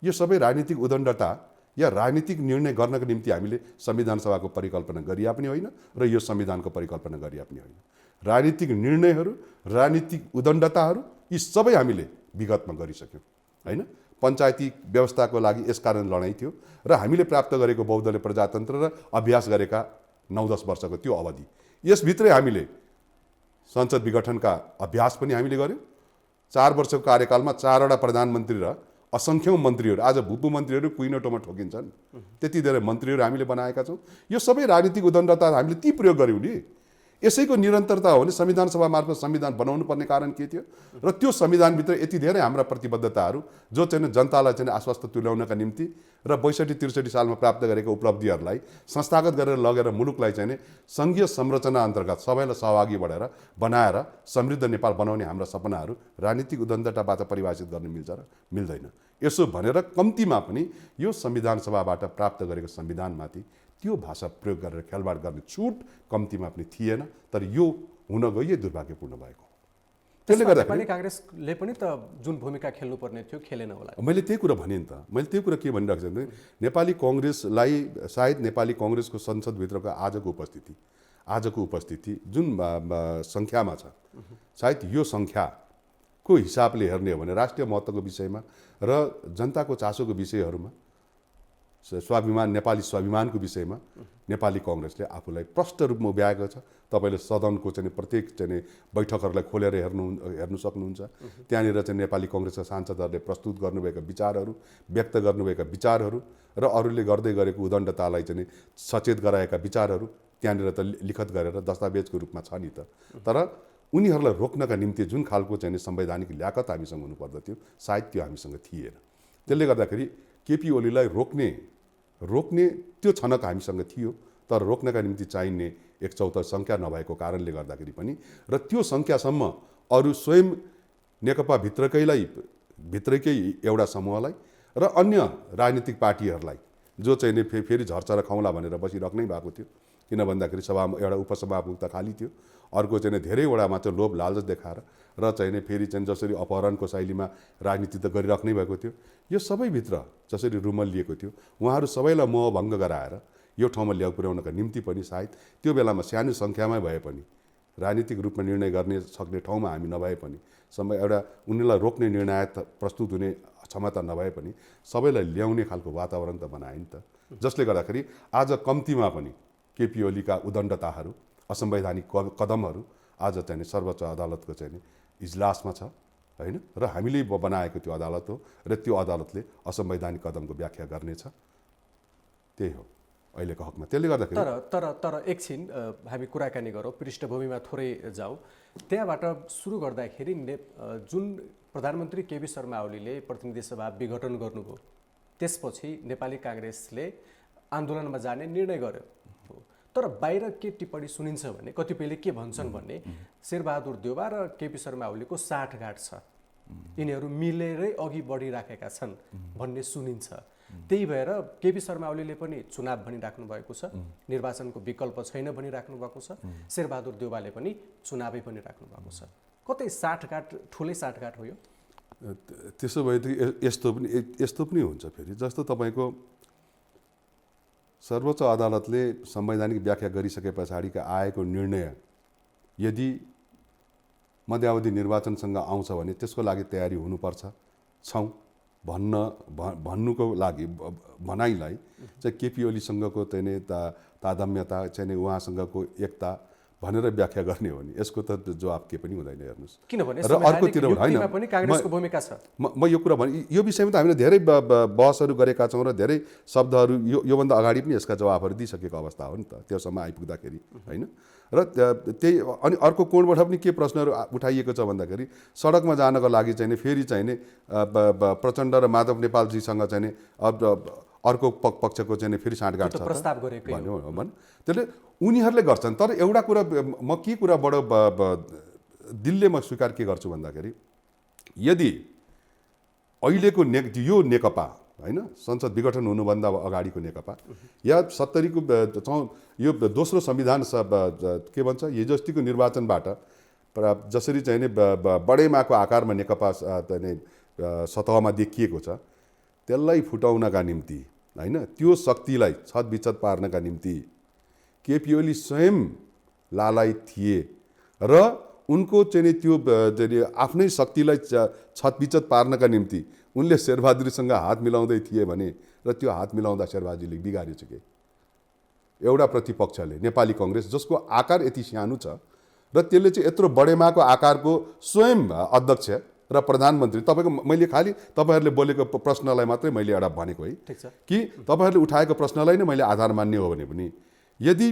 यो सबै राजनीतिक उदण्डता या राजनीतिक निर्णय गर्नको निम्ति हामीले संविधान सभाको परिकल्पना गरिया पनि होइन र यो संविधानको परिकल्पना गरिया पनि होइन। राजनीतिक निर्णयहरू राजनीतिक उदण्डताहरू यी सबै हामीले विगतमा गरिसक्यौँ होइन। पञ्चायती व्यवस्थाको लागि यसकारण लडाइँ थियो र हामीले प्राप्त गरेको बहुदलीय प्रजातन्त्र र अभ्यास गरेका 9-10 वर्षको त्यो अवधि, यसभित्रै हामीले संसद विघटनका अभ्यास पनि हामीले गऱ्यौँ। 4 वर्षको कार्यकालमा 4वटा प्रधानमन्त्री र असङ्ख्यौँ मन्त्रीहरू, आज भूपू मन्त्रीहरू कुइनटोमा ठोकिन्छन्, त्यति धेरै मन्त्रीहरू हामीले बनाएका छौँ। यो सबै राजनीतिक उदण्डता हामीले ती प्रयोग गऱ्यौँ नि। यसैको निरन्तरता हो भने संविधान सभा मार्फत संविधान बनाउनु पर्ने कारण के थियो र त्यो संविधानभित्र यति धेरै हाम्रा प्रतिबद्धताहरू जो चाहिँ जनतालाई चाहिँ आश्वस्त तुल्याउनका निम्ति र 62-63 सालमा प्राप्त गरेको उपलब्धिहरूलाई संस्थागत गरेर लगेर मुलुकलाई चाहिँ सङ्घीय संरचना अन्तर्गत सबैलाई सहभागी बढेर बनाएर समृद्ध नेपाल बनाउने हाम्रा सपनाहरू राजनीतिक उदण्डताबाट परिभाषित गर्न मिल्छ र मिल्दैन। यसो भनेर कम्तीमा पनि यो संविधान सभाबाट प्राप्त गरेको संविधानमाथि त्यो भाषा प्रयोग गरेर खेलबाड गर्ने छुट कम्तीमा पनि थिएन। तर यो हुन गयो दुर्भाग्यपूर्ण भएको। त्यसले गर्दाखेरि नेपाली कांग्रेसले पनि त जुन भूमिका खेल्नुपर्ने थियो खेलेन होला। मैले त्यही कुरा भने नि त, मैले त्यही कुरा के भनिरहेको छु भने नेपाली कङ्ग्रेसलाई सायद नेपाली कङ्ग्रेसको संसदभित्रको आजको उपस्थिति जुन सङ्ख्यामा छ, सायद यो सङ्ख्याको हिसाबले हेर्ने हो भने राष्ट्रिय महत्त्वको विषयमा र जनताको चासोको विषयहरूमा स्वाभिमान, नेपाली स्वाभिमानको विषयमा नेपाली कङ्ग्रेसले आफूलाई प्रष्ट रूपमा उभ्याएको छ। तपाईँले सदनको चाहिँ प्रत्येक चाहिँ बैठकहरूलाई खोलेर हेर्नु सक्नुहुन्छ। त्यहाँनिर चाहिँ नेपाली कङ्ग्रेसका सांसदहरूले प्रस्तुत गर्नुभएका विचारहरू, व्यक्त गर्नुभएका विचारहरू र अरूले गर्दै गरेको उदण्डतालाई चाहिँ सचेत गराएका विचारहरू त्यहाँनिर त लिखत गरेर दस्तावेजको रूपमा छ नि त। तर उनीहरूलाई रोक्नका निम्ति जुन खालको चाहिँ संवैधानिक ल्याकत हामीसँग हुनुपर्दथ्यो, सायद त्यो हामीसँग थिएन। त्यसले गर्दाखेरि केपी ओलीलाई रोक्ने त्यो छनक हामीसँग थियो, तर रोक्नका निम्ति चाहिने 1/4 सङ्ख्या नभएको कारणले गर्दाखेरि पनि र त्यो सङ्ख्यासम्म अरू स्वयं नेकपा भित्रकै एउटा समूहलाई र अन्य राजनीतिक पार्टीहरूलाई जो चाहिँ फेरि झर्चर खाउँला भनेर बसिराख्नै भएको थियो। किन भन्दाखेरि एउटा उपसभामुख त खाली थियो, अर्को चाहिँ धेरैवटामा चाहिँ लोभ लालच देखाएर र चाहिँ फेरि चाहिँ जसरी अपहरणको शैलीमा राजनीति त गरिराख्नै भएको थियो। यो सबैभित्र जसरी रुमल लिएको थियो, उहाँहरू सबैलाई मोहभङ्ग गराएर यो ठाउँमा पुर्याउनका निम्ति पनि सायद त्यो बेलामा सानो सङ्ख्यामै भए पनि राजनीतिक रूपमा निर्णय गर्ने सक्ने ठाउँमा हामी नभए पनि एउटा उनीहरूलाई रोक्ने निर्णय प्रस्तुत हुने क्षमता नभए पनि सबैलाई ल्याउने खालको वातावरण त बनाए नि त, जसले गर्दाखेरि आज कम्तीमा पनि केपी ओलीका उदण्डताहरू, असंवैधानिक कदमहरू आज चाहिँ सर्वोच्च अदालतको चाहिँ इजलासमा छ होइन, र हामीले बनाएको त्यो अदालत हो र त्यो अदालतले असंवैधानिक कदमको व्याख्या गर्नेछ। त्यही हो अहिलेको हकमा। त्यसले गर्दाखेरि तर एकछिन हामी कुराकानी गरौँ, पृष्ठभूमिमा थोरै जाउँ। त्यहाँबाट सुरु गर्दाखेरि जुन प्रधानमन्त्री केपी शर्मा ओलीले प्रतिनिधि सभा विघटन गर्नुभयो, त्यसपछि नेपाली काङ्ग्रेसले आन्दोलनमा जाने निर्णय गर्यो। तर बाहिर के टिप्पणी सुनिन्छ भने कतिपयले के भन्छन् भने शेरबहादुर देउवा र केपी शर्मा ओलीको साँठगाँठ छ, यिनीहरू मिलेरै अघि बढिराखेका छन् भन्ने सुनिन्छ। त्यही भएर केपी शर्मा ओलीले पनि चुनाव भनिराख्नु भएको छ, निर्वाचनको विकल्प छैन भनिराख्नु भएको छ, शेरबहादुर देउवाले पनि चुनावै भनिराख्नु भएको छ। कतै साँठगाँठ, ठुलै साँठगाँठ हो यो? त्यसो भए यस्तो पनि हुन्छ फेरि, जस्तो तपाईँको सर्वोच्च अदालतले संवैधानिक व्याख्या गरिसके पछाडिका आएको निर्णय यदि मध्यावधि निर्वाचनसँग आउँछ भने त्यसको लागि तयारी हुनुपर्छ भन्नुको लागि भनाइलाई चाहिँ केपी ओलीसँगको चाहिँ तादम्यता चाहिँ उहाँसँगको एकता भनेर व्याख्या गर्ने हो नि, यसको त जवाब के पनि हुँदैन। हेर्नुहोस्, किनभने र अर्कोतिर होइन, कांग्रेसको भूमिका छ। म यो कुरा भने यो विषयमा त हामीले धेरै बहसहरू गरेका छौँ र धेरै शब्दहरू योभन्दा अगाडि पनि यसका जवाबहरू दिइसकेको अवस्था हो नि त, त्योसम्म आइपुग्दाखेरि होइन। र त्यही अनि अर्को कोणबाट पनि के प्रश्नहरू उठाइएको छ भन्दाखेरि सडकमा जानको लागि चाहिँ फेरि चाहिँ प्रचण्ड र माधव नेपालजीसँग चाहिँ अर्को पक्षको चाहिँ फेरि साँठगाँठ छ प्रस्ताव गरेको भन्यो भन्। त्यसले उनीहरूले गर्छन्। तर एउटा कुरा म के कुरा बडो दिलले म स्वीकार के गर्छु भन्दाखेरि यदि अहिलेको यो नेकपा होइन, संसद विघटन हुनुभन्दा अगाडिको नेकपा या 70को यो दोस्रो संविधान के भन्छ हिजोअस्तिको निर्वाचनबाट जसरी चाहिँ बडेमाको आकारमा नेकपा सतहमा देखिएको छ, त्यसलाई फुटाउनका निम्ति होइन, त्यो शक्तिलाई छतविच्छत पार्नका निम्ति केपी ओली स्वयं लालायित थिए र उनको चाहिँ त्यो आफ्नै शक्तिलाई छतविच्छत पार्नका निम्ति उनले शेरबहादुरसँग हात मिलाउँदै थिए भने र त्यो हात मिलाउँदा शेरबहादुरले बिगारेछ के एउटा प्रतिपक्षले नेपाली कङ्ग्रेस जसको आकार यति सानो छ र त्यसले चाहिँ यत्रो बडेमाको आकारको स्वयं अध्यक्ष र प्रधानमन्त्री, तपाईँको मैले खालि तपाईँहरूले बोलेको प्रश्नलाई मात्रै मैले एउटा भनेको है कि तपाईँहरूले उठाएको प्रश्नलाई नै मैले आधार मान्ने हो भने पनि यदि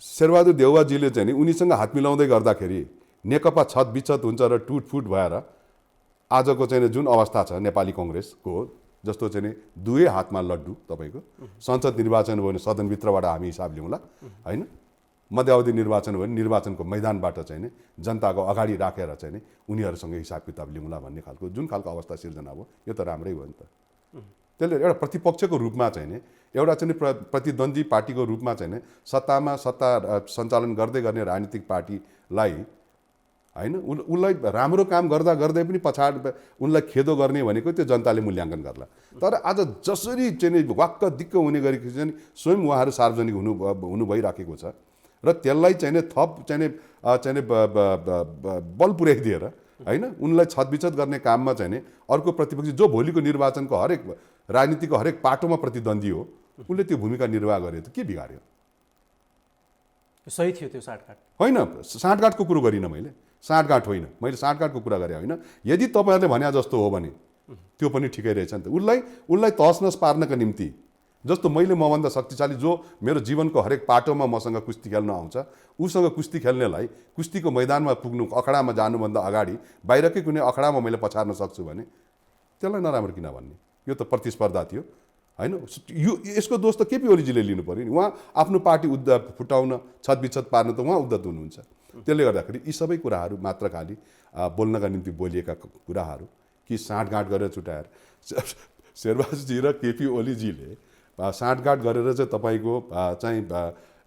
शेरबहादुर देउवाजीले चाहिँ नि उनीसँग हात मिलाउँदै गर्दाखेरि नेकपा छतविच्छत हुन्छ र टुटफुट भएर आजको चाहिँ जुन अवस्था छ नेपाली कङ्ग्रेसको, जस्तो चाहिँ दुवै हातमा लड्डु, तपाईँको संसद निर्वाचन भयो भने सदनभित्रबाट हामी हिसाब लिउँला होइन, मध्यावधि निर्वाचन भयो भने निर्वाचनको मैदानबाट चाहिँ नि जनताको अगाडि राखेर चाहिँ नि उनीहरूसँग हिसाब किताब लिउँला भन्ने खालको जुन खालको अवस्था सिर्जना भयो, यो त राम्रै हो नि त। त्यसले एउटा प्रतिपक्षको रूपमा चाहिँ नि एउटा चाहिँ प्रतिद्वन्दी पार्टीको रूपमा चाहिँ नि सत्ता सञ्चालन गर्दै गर्ने राजनीतिक पार्टीलाई होइन। उसलाई राम्रो काम गर्दा गर्दै पनि पछाड उनलाई खेदो गर्ने भनेको त्यो जनताले मूल्याङ्कन गर्ला। तर आज जसरी चाहिँ वाक्क दिक्क हुने गरेको चाहिँ स्वयं उहाँहरू सार्वजनिक हुनु भइराखेको छ र त्यसलाई चाहिँ थप चाहिँ बल पुर्याइदिएर होइन उनलाई छतबिछत गर्ने काममा चाहिँ अर्को प्रतिपक्षी जो भोलिको निर्वाचनको हरेक राजनीतिको हरेक पाटोमा प्रतिद्वन्दी हो उनले त्यो भूमिका निर्वाह गरे त के बिगार्यो? सही थियो त्यो साँठगाँठ होइन। साँठगाँठको कुरो गरिनँ मैले, साँठगाँठ होइन, मैले साँठगाँठको कुरा गरेँ होइन। यदि तपाईँहरूले भने जस्तो हो भने त्यो पनि ठिकै रहेछ नि त। उसलाई तहसनस पार्नका निम्ति जस्तो मैले मभन्दा शक्तिशाली जो मेरो जीवनको हरेक पाटोमा मसँग कुस्ती खेल्न आउँछ उसँग कुस्ती खेल्नेलाई कुस्तीको मैदानमा पुग्नु अखडामा जानुभन्दा अगाडि बाहिरकै कुनै अखडामा मैले पछार्न सक्छु भने त्यसलाई नराम्रो किन भन्ने? यो त प्रतिस्पर्धा थियो होइन। यो यसको दोष त केपी ओलीजीले लिनु पऱ्यो नि। उहाँ आफ्नो पार्टी फुटाउन छतबिछत पार्न त उहाँ उद्धत हुनुहुन्छ। त्यसले गर्दाखेरि यी सबै कुराहरू मात्र खालि बोल्नका निम्ति बोलिएका कुराहरू कि साँठगाँठ गरेर छुट्याएर शेरबहादुरजी र केपी ओलीजीले साँठगाँठ गरेर चाहिँ तपाईँको चाहिँ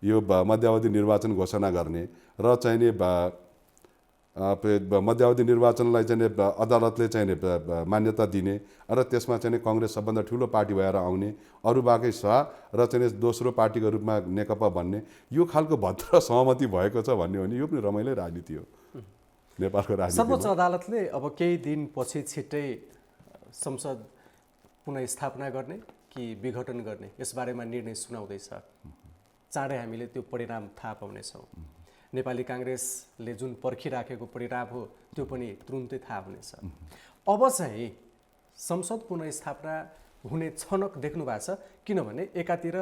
यो मध्यावधि निर्वाचन घोषणा गर्ने र चाहिँ नि मध्यावधि निर्वाचनलाई चाहिँ अदालतले चाहिँ मान्यता दिने र त्यसमा चाहिँ काङ्ग्रेस सबभन्दा ठुलो पार्टी भएर आउने अरू बाँकै सह र चाहिँ दोस्रो पार्टीको रूपमा नेकपा भन्ने यो खालको भद्र सहमति भएको छ भन्ने हो भने यो पनि रमाइलो राजनीति हो नेपालको राजनीति। सर्वोच्च अदालतले अब केही दिनपछि छिट्टै संसद पुनः गर्ने कि विघटन गर्ने यसबारेमा निर्णय सुनाउँदैछ। चाँडै हामीले त्यो परिणाम थाहा पाउनेछौँ। नेपाली काङ्ग्रेसले जुन पर्खिराखेको परिणाम हो त्यो पनि तुरुन्तै थाहा हुनेछ। अब चाहिँ संसद पुनर्स्थापना हुने छनक देख्नु भएको छ, किनभने एकातिर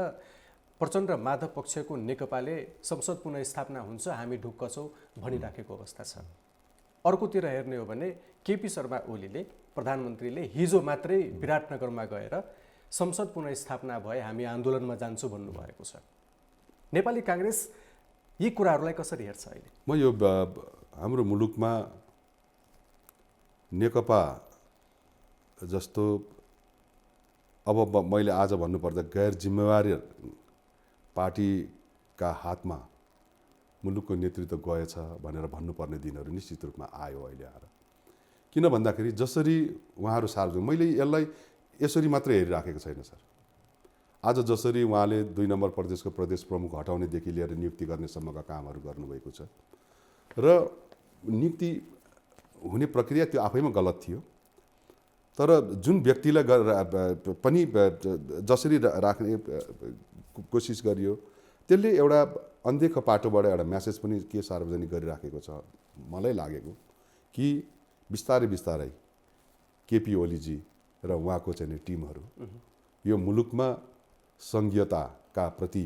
प्रचण्ड र माधव पक्षको नेकपाले संसद पुनर्स्थापना हुन्छ हामी ढुक्क छौँ भनिराखेको अवस्था छ। अर्कोतिर हेर्ने हो भने केपी शर्मा ओलीले प्रधानमन्त्रीले हिजो मात्रै विराटनगरमा गएर संसद पुनर्स्थापना भए हामी आन्दोलनमा जान्छौँ भन्नुभएको छ। नेपाली काङ्ग्रेस यी कुराहरूलाई कसरी हेर्छ अहिले? म यो हाम्रो मुलुकमा नेकपा जस्तो अब मैले आज भन्नुपर्दा गैर जिम्मेवारी पार्टीका हातमा मुलुकको नेतृत्व गएछ भनेर भन्नुपर्ने दिनहरू निश्चित रूपमा आयो अहिले आएर। किन भन्दाखेरि जसरी उहाँहरू सार्वजनिक मैले यसलाई यसरी मात्रै हेरिराखेको छैन सर। आज जसरी उहाँले 2 नम्बर प्रदेशको प्रदेश प्रमुख हटाउनेदेखि लिएर नियुक्ति गर्नेसम्मका कामहरू गर्नुभएको छ र नियुक्ति हुने प्रक्रिया त्यो आफैमा गलत थियो। तर जुन व्यक्तिलाई पनि जसरी राख्ने कोसिस गरियो त्यसले एउटा अनदेखो पाटोबाट एउटा म्यासेज पनि के सार्वजनिक गरिराखेको छ मलाई लागेको कि बिस्तारै बिस्तारै केपी ओलीजी र उहाँको चाहिँ टिमहरू यो मुलुकमा सङ्घीयताका प्रति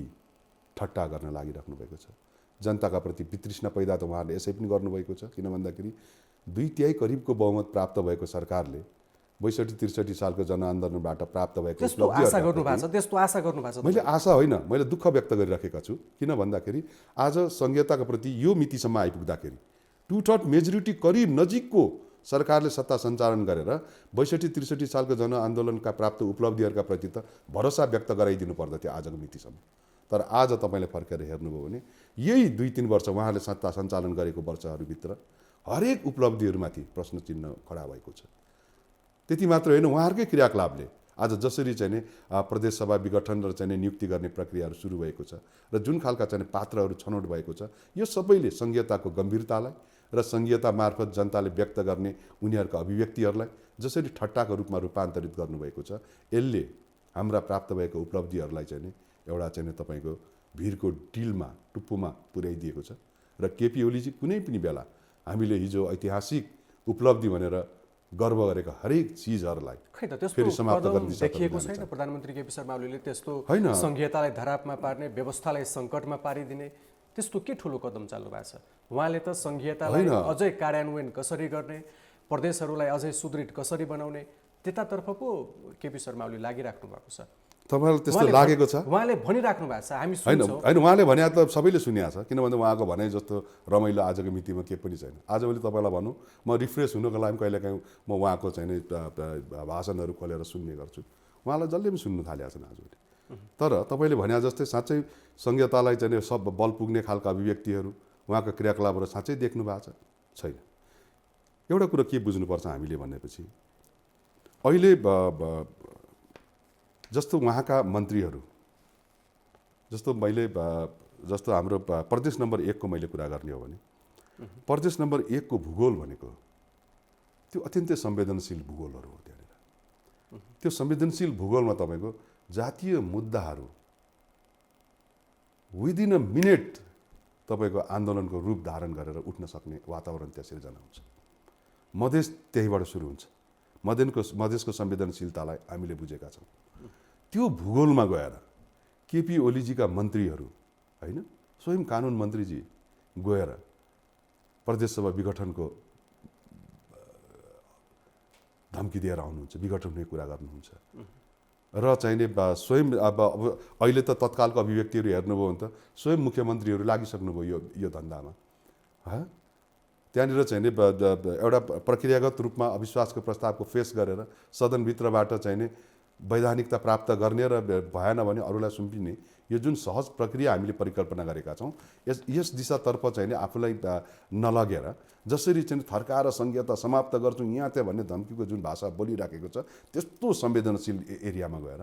ठट्टा गर्न लागिराख्नु भएको छ। जनताका प्रति वितृष्णा पैदा त उहाँहरूले यसै पनि गर्नुभएको छ। किन भन्दाखेरि 2/3 करिबको बहुमत प्राप्त भएको सरकारले 62-63 सालको जनआन्दोलनबाट प्राप्त भएको त्यस्तो आशा गर्नु भएको छ। मैले आशा होइन, मैले दुःख व्यक्त गरिराखेका छु। किन भन्दाखेरि आज सङ्घीयताका प्रति यो मितिसम्म आइपुग्दाखेरि 2/3 मेजोरिटी करिब नजिकको सरकारले सत्ता सञ्चालन गरेर 62-63 सालको जनआन्दोलनका प्राप्त उपलब्धिहरूका प्रति त भरोसा व्यक्त गराइदिनु पर्दथ्यो आजको मितिसम्म। तर आज तपाईँले फर्केर हेर्नुभयो भने यही 2-3 वर्ष उहाँले सत्ता सञ्चालन गरेको वर्षहरूभित्र हरेक उपलब्धिहरूमाथि प्रश्न चिन्ह खडा भएको छ। त्यति मात्र होइन, उहाँहरूकै क्रियाकलापले आज जसरी चाहिँ प्रदेशसभा विघटन र चाहिँ नियुक्ति गर्ने प्रक्रियाहरू सुरु भएको छ र जुन खालका चाहिँ पात्रहरू छनौट भएको छ यो सबैले सङ्घीयताको गम्भीरतालाई र सङ्घीयता मार्फत जनताले व्यक्त गर्ने उनीहरूका अभिव्यक्तिहरूलाई जसरी ठट्टाको रूपमा रूपान्तरित गर्नुभएको छ यसले हाम्रा प्राप्त भएको उपलब्धिहरूलाई चाहिँ एउटा चाहिँ तपाईँको भिरको डिलमा टुप्पोमा पुर्याइदिएको छ। र केपी ओलीजी कुनै पनि बेला हामीले हिजो ऐतिहासिक उपलब्धि भनेर गर्व गरेका हरेक चिजहरूलाई फेरि समाप्त गर्न देखिएको छैन। प्रधानमन्त्री केपी शर्मा ओलीले त्यस्तो सङ्घीयतालाई धरापमा पार्ने, व्यवस्थालाई सङ्कटमा पारिदिने त्यस्तो के ठुलो कदम चाल्नु भएको छ? उहाँले त सङ्घीयतालाई अझै कार्यान्वयन कसरी गर्ने, प्रदेशहरूलाई अझै सुदृढ कसरी बनाउने त्यतातर्फ पो केपी शर्मा ओली लागिराख्नु भएको छ। तपाईँलाई त्यस्तो लागेको छ? उहाँले भनिराख्नु भएको छ, हामी सुन्छौँ। होइन, उहाँले भने त सबैले सुनेको छ। किन भन्दा उहाँको भनाइ जस्तो रमाइलो आजको मितिमा के पनि छैन। आज मैले तपाईँलाई भनौँ म रिफ्रेस हुनको लागि कहिलेकाहीँ म उहाँको चाहिँ भाषणहरू खोलेर सुन्ने गर्छु। उहाँलाई जसले पनि सुन्नु थालेको छन् आजभोलि। तर तपाईँले भने जस्तै साँच्चै सङ्घीयतालाई चाहिँ सब बल पुग्ने खालका अभिव्यक्तिहरू उहाँको क्रियाकलापहरू साँच्चै देख्नु भएको छैन। एउटा कुरो के बुझ्नुपर्छ हामीले भनेपछि अहिले जस्तो उहाँका मन्त्रीहरू जस्तो हाम्रो प्रदेश नम्बर 1 को मैले कुरा गर्ने हो भने प्रदेश नम्बर 1 को भूगोल भनेको त्यो अत्यन्तै संवेदनशील भूगोलहरू हो। त्यहाँनिर त्यो संवेदनशील भूगोलमा तपाईँको जातीय मुद्दाहरू विदिन अ मिनेट तपाईँको आन्दोलनको रूप धारण गरेर उठ्न सक्ने वातावरण त्यहाँ सिर्जना हुन्छ। मधेस त्यहीबाट सुरु हुन्छ। मधेसको संवेदनशीलतालाई हामीले बुझेका छौँ। त्यो भूगोलमा गएर केपी ओलीजीका मन्त्रीहरू होइन, स्वयं कानुन मन्त्रीजी गएर प्रदेशसभा विघटनको धम्की दिएर आउनुहुन्छ, विघटन हुने कुरा गर्नुहुन्छ र चाहिने स्वयं अब अहिले त तत्कालको अभिव्यक्तिहरू हेर्नुभयो भने त स्वयं मुख्यमन्त्रीहरू लागिसक्नुभयो यो धन्दामा। त्यहाँनिर चाहिने एउटा प्रक्रियागत रूपमा अविश्वासको प्रस्तावको फेस गरेर सदनभित्रबाट चाहिने वैधानिकता प्राप्त गर्ने र भएन भने अरूलाई सुम्पिने यो जुन सहज प्रक्रिया हामीले परिकल्पना गरेका छौँ, यस दिशातर्फ चाहिँ आफूलाई नलगेर जसरी चाहिँ थर्काएर संघीयता समाप्त गर्छौँ यहाँ त्यहाँ भन्ने धम्कीको जुन भाषा बोलिराखेको छ, त्यस्तो संवेदनशील एरियामा गएर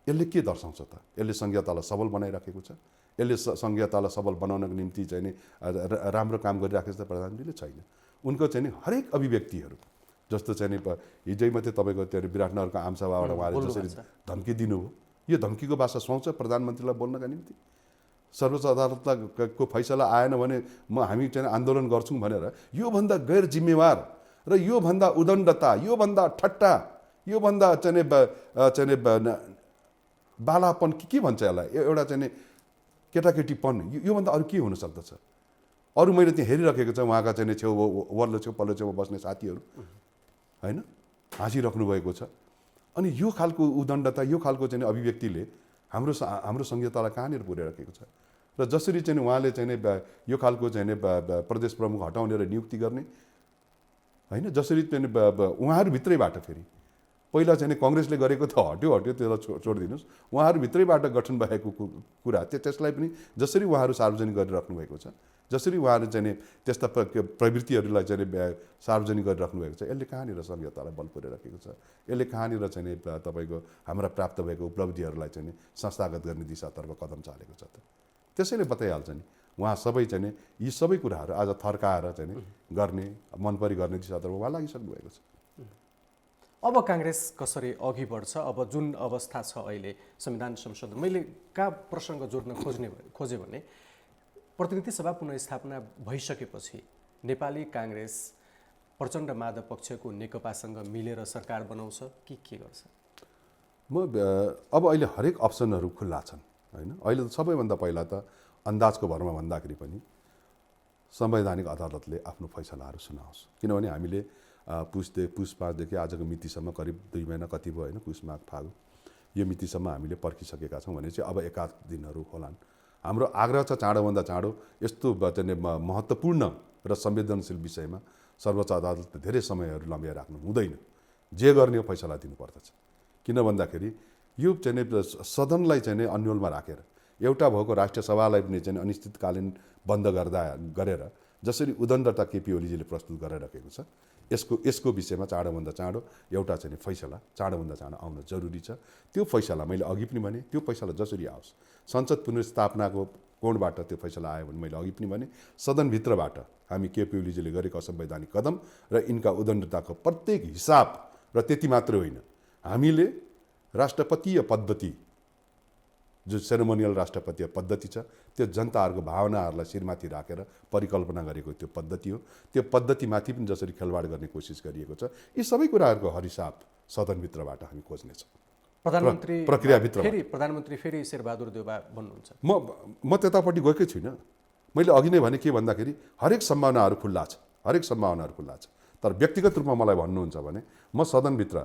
यसले के दर्शाउँछ त? यसले संघीयतालाई सबल बनाइराखेको छ। यसले संघीयतालाई सबल बनाउनको निम्ति चाहिँ राम्रो काम गरिराखेको छ प्रधानमन्त्रीले? छैन। उनको चाहिँ हरेक अभिव्यक्तिहरू जस्तो चाहिँ हिजै मात्रै तपाईँको त्यो विराटनगरको आमसभाबाट उहाँले जसरी धम्की दिनुभयो, यो धम्कीको भाषा सुहाउँछ प्रधानमन्त्रीलाई बोल्नका निम्ति? सर्वोच्च अदालतको फैसला आएन भने हामी चाहिँ आन्दोलन गर्छौँ भनेर योभन्दा गैर जिम्मेवार र योभन्दा उदण्डता, योभन्दा ठट्टा, योभन्दा चाहिँ बालापन के भन्छ यसलाई, एउटा चाहिँ केटाकेटीपन, योभन्दा अरू के हुन सक्दछ? अरू मैले त्यहाँ हेरिराखेको छ उहाँका चाहिँ छेउ वल्लो छेउ पल्लो छेउमा बस्ने साथीहरू होइन हाँसिराख्नु भएको छ। अनि यो खालको उदण्डता, यो खालको चाहिँ अभिव्यक्तिले हाम्रो संहितालाई कहाँनिर पुर्याइराखेको छ? र जसरी चाहिँ उहाँले चाहिँ यो खालको चाहिँ प्रदेश प्रमुख हटाउने र नियुक्ति गर्ने होइन, जसरी चाहिँ उहाँहरूभित्रैबाट फेरि पहिला चाहिँ कङ्ग्रेसले गरेको त हट्यो त्यसलाई छोडिदिनुहोस्, उहाँहरूभित्रैबाट गठन भएको कुरा त्यसलाई पनि जसरी उहाँहरू सार्वजनिक गरिराख्नु भएको छ, जसरी उहाँहरू चाहिँ त्यस्ता प्रवृत्तिहरूलाई चाहिँ सार्वजनिक गरिराख्नु भएको छ, यसले कहाँनिर संहितालाई बल पुर्याइराखेको छ? यसले कहाँनिर चाहिँ तपाईँको हाम्रा प्राप्त भएको उपलब्धिहरूलाई चाहिँ संस्थागत गर्ने दिशातर्फ कदम चालेको छ त? त्यसैले बताइहाल्छ नि उहाँ सबै चाहिँ यी सबै कुराहरू आज थर्काएर चाहिँ गर्ने, मनपरी गर्ने दिशातर्फ उहाँ लागिसक्नु भएको छ। अब काङ्ग्रेस कसरी अघि बढ्छ? अब जुन अवस्था छ अहिले संविधान संशोधन, मैले कहाँ प्रसङ्ग जोड्न खोजेँ भने प्रतिनिधि सभा पुनर्स्थापना भइसकेपछि नेपाली काङ्ग्रेस प्रचण्ड माधव पक्षको नेकपासँग मिलेर सरकार बनाउँछ कि के गर्छ? अब अहिले हरेक अप्सनहरू खुल्ला छन् होइन। अहिले त सबैभन्दा पहिला त अन्दाजको भरमा भन्दाखेरि पनि संवैधानिक अदालतले आफ्नो फैसलाहरू सुनाओस्, किनभने हामीले पुस 5 देखि आजको मितिसम्म करिब 2 महिना कति भयो होइन, पुस माघ फागुन यो मितिसम्म हामीले पर्खिसकेका छौँ भने चाहिँ अब एकाध दिनहरू होलान्। हाम्रो आग्रह छ चाँडोभन्दा चाँडो यस्तो चाहिँ महत्त्वपूर्ण र संवेदनशील विषयमा सर्वोच्च अदालतले धेरै समयहरू लम्ब्याइ राख्नु हुँदैन, जे गर्ने हो फैसला दिनुपर्दछ। किन भन्दाखेरि यो चाहिँ सदनलाई चाहिँ अन्यलमा राखेर एउटा भएको राष्ट्रिय सभालाई पनि चाहिँ अनिश्चितकालीन बन्द गरेर जसरी उदण्डता केपी ओलीजीले प्रस्तुत गरिराखेको छ, यसको विषयमा चाँडोभन्दा चाँडो एउटा चाहिँ फैसला चाँडोभन्दा चाँडो आउन जरुरी छ। त्यो फैसला मैले अघि पनि भने, त्यो फैसला जसरी आओस्, संसद पुनर्स्थापनाको कोणबाट त्यो फैसला आयो भने मैले अघि पनि भने सदनभित्रबाट हामी केपी ओलीजीले गरेको असंवैधानिक कदम र यिनका उदण्डताको प्रत्येक हिसाब, र त्यति मात्र होइन, हामीले राष्ट्रपतीय पद्धति जो सेरेमोनियल राष्ट्रपतीय पद्धति छ त्यो जनताहरूको भावनाहरूलाई शिरमाथि राखेर परिकल्पना गरेको त्यो पद्धति हो। त्यो पद्धतिमाथि पनि जसरी खेलवाड गर्ने कोसिस गरिएको छ, यी सबै कुराहरूको हरिसाप सदनभित्रबाट हामी खोज्नेछौँ। प्रधानमन्त्री फेरि शेरबहादुर देउवा बन्नुहुन्छ? म त्यतापट्टि गएकै छुइनँ। मैले अघि नै भने के भन्दाखेरि हरेक सम्भावनाहरू खुल्ला छ, हरेक सम्भावनाहरू खुल्ला छ। तर व्यक्तिगत रूपमा मलाई भन्नुहुन्छ भने म सदनभित्र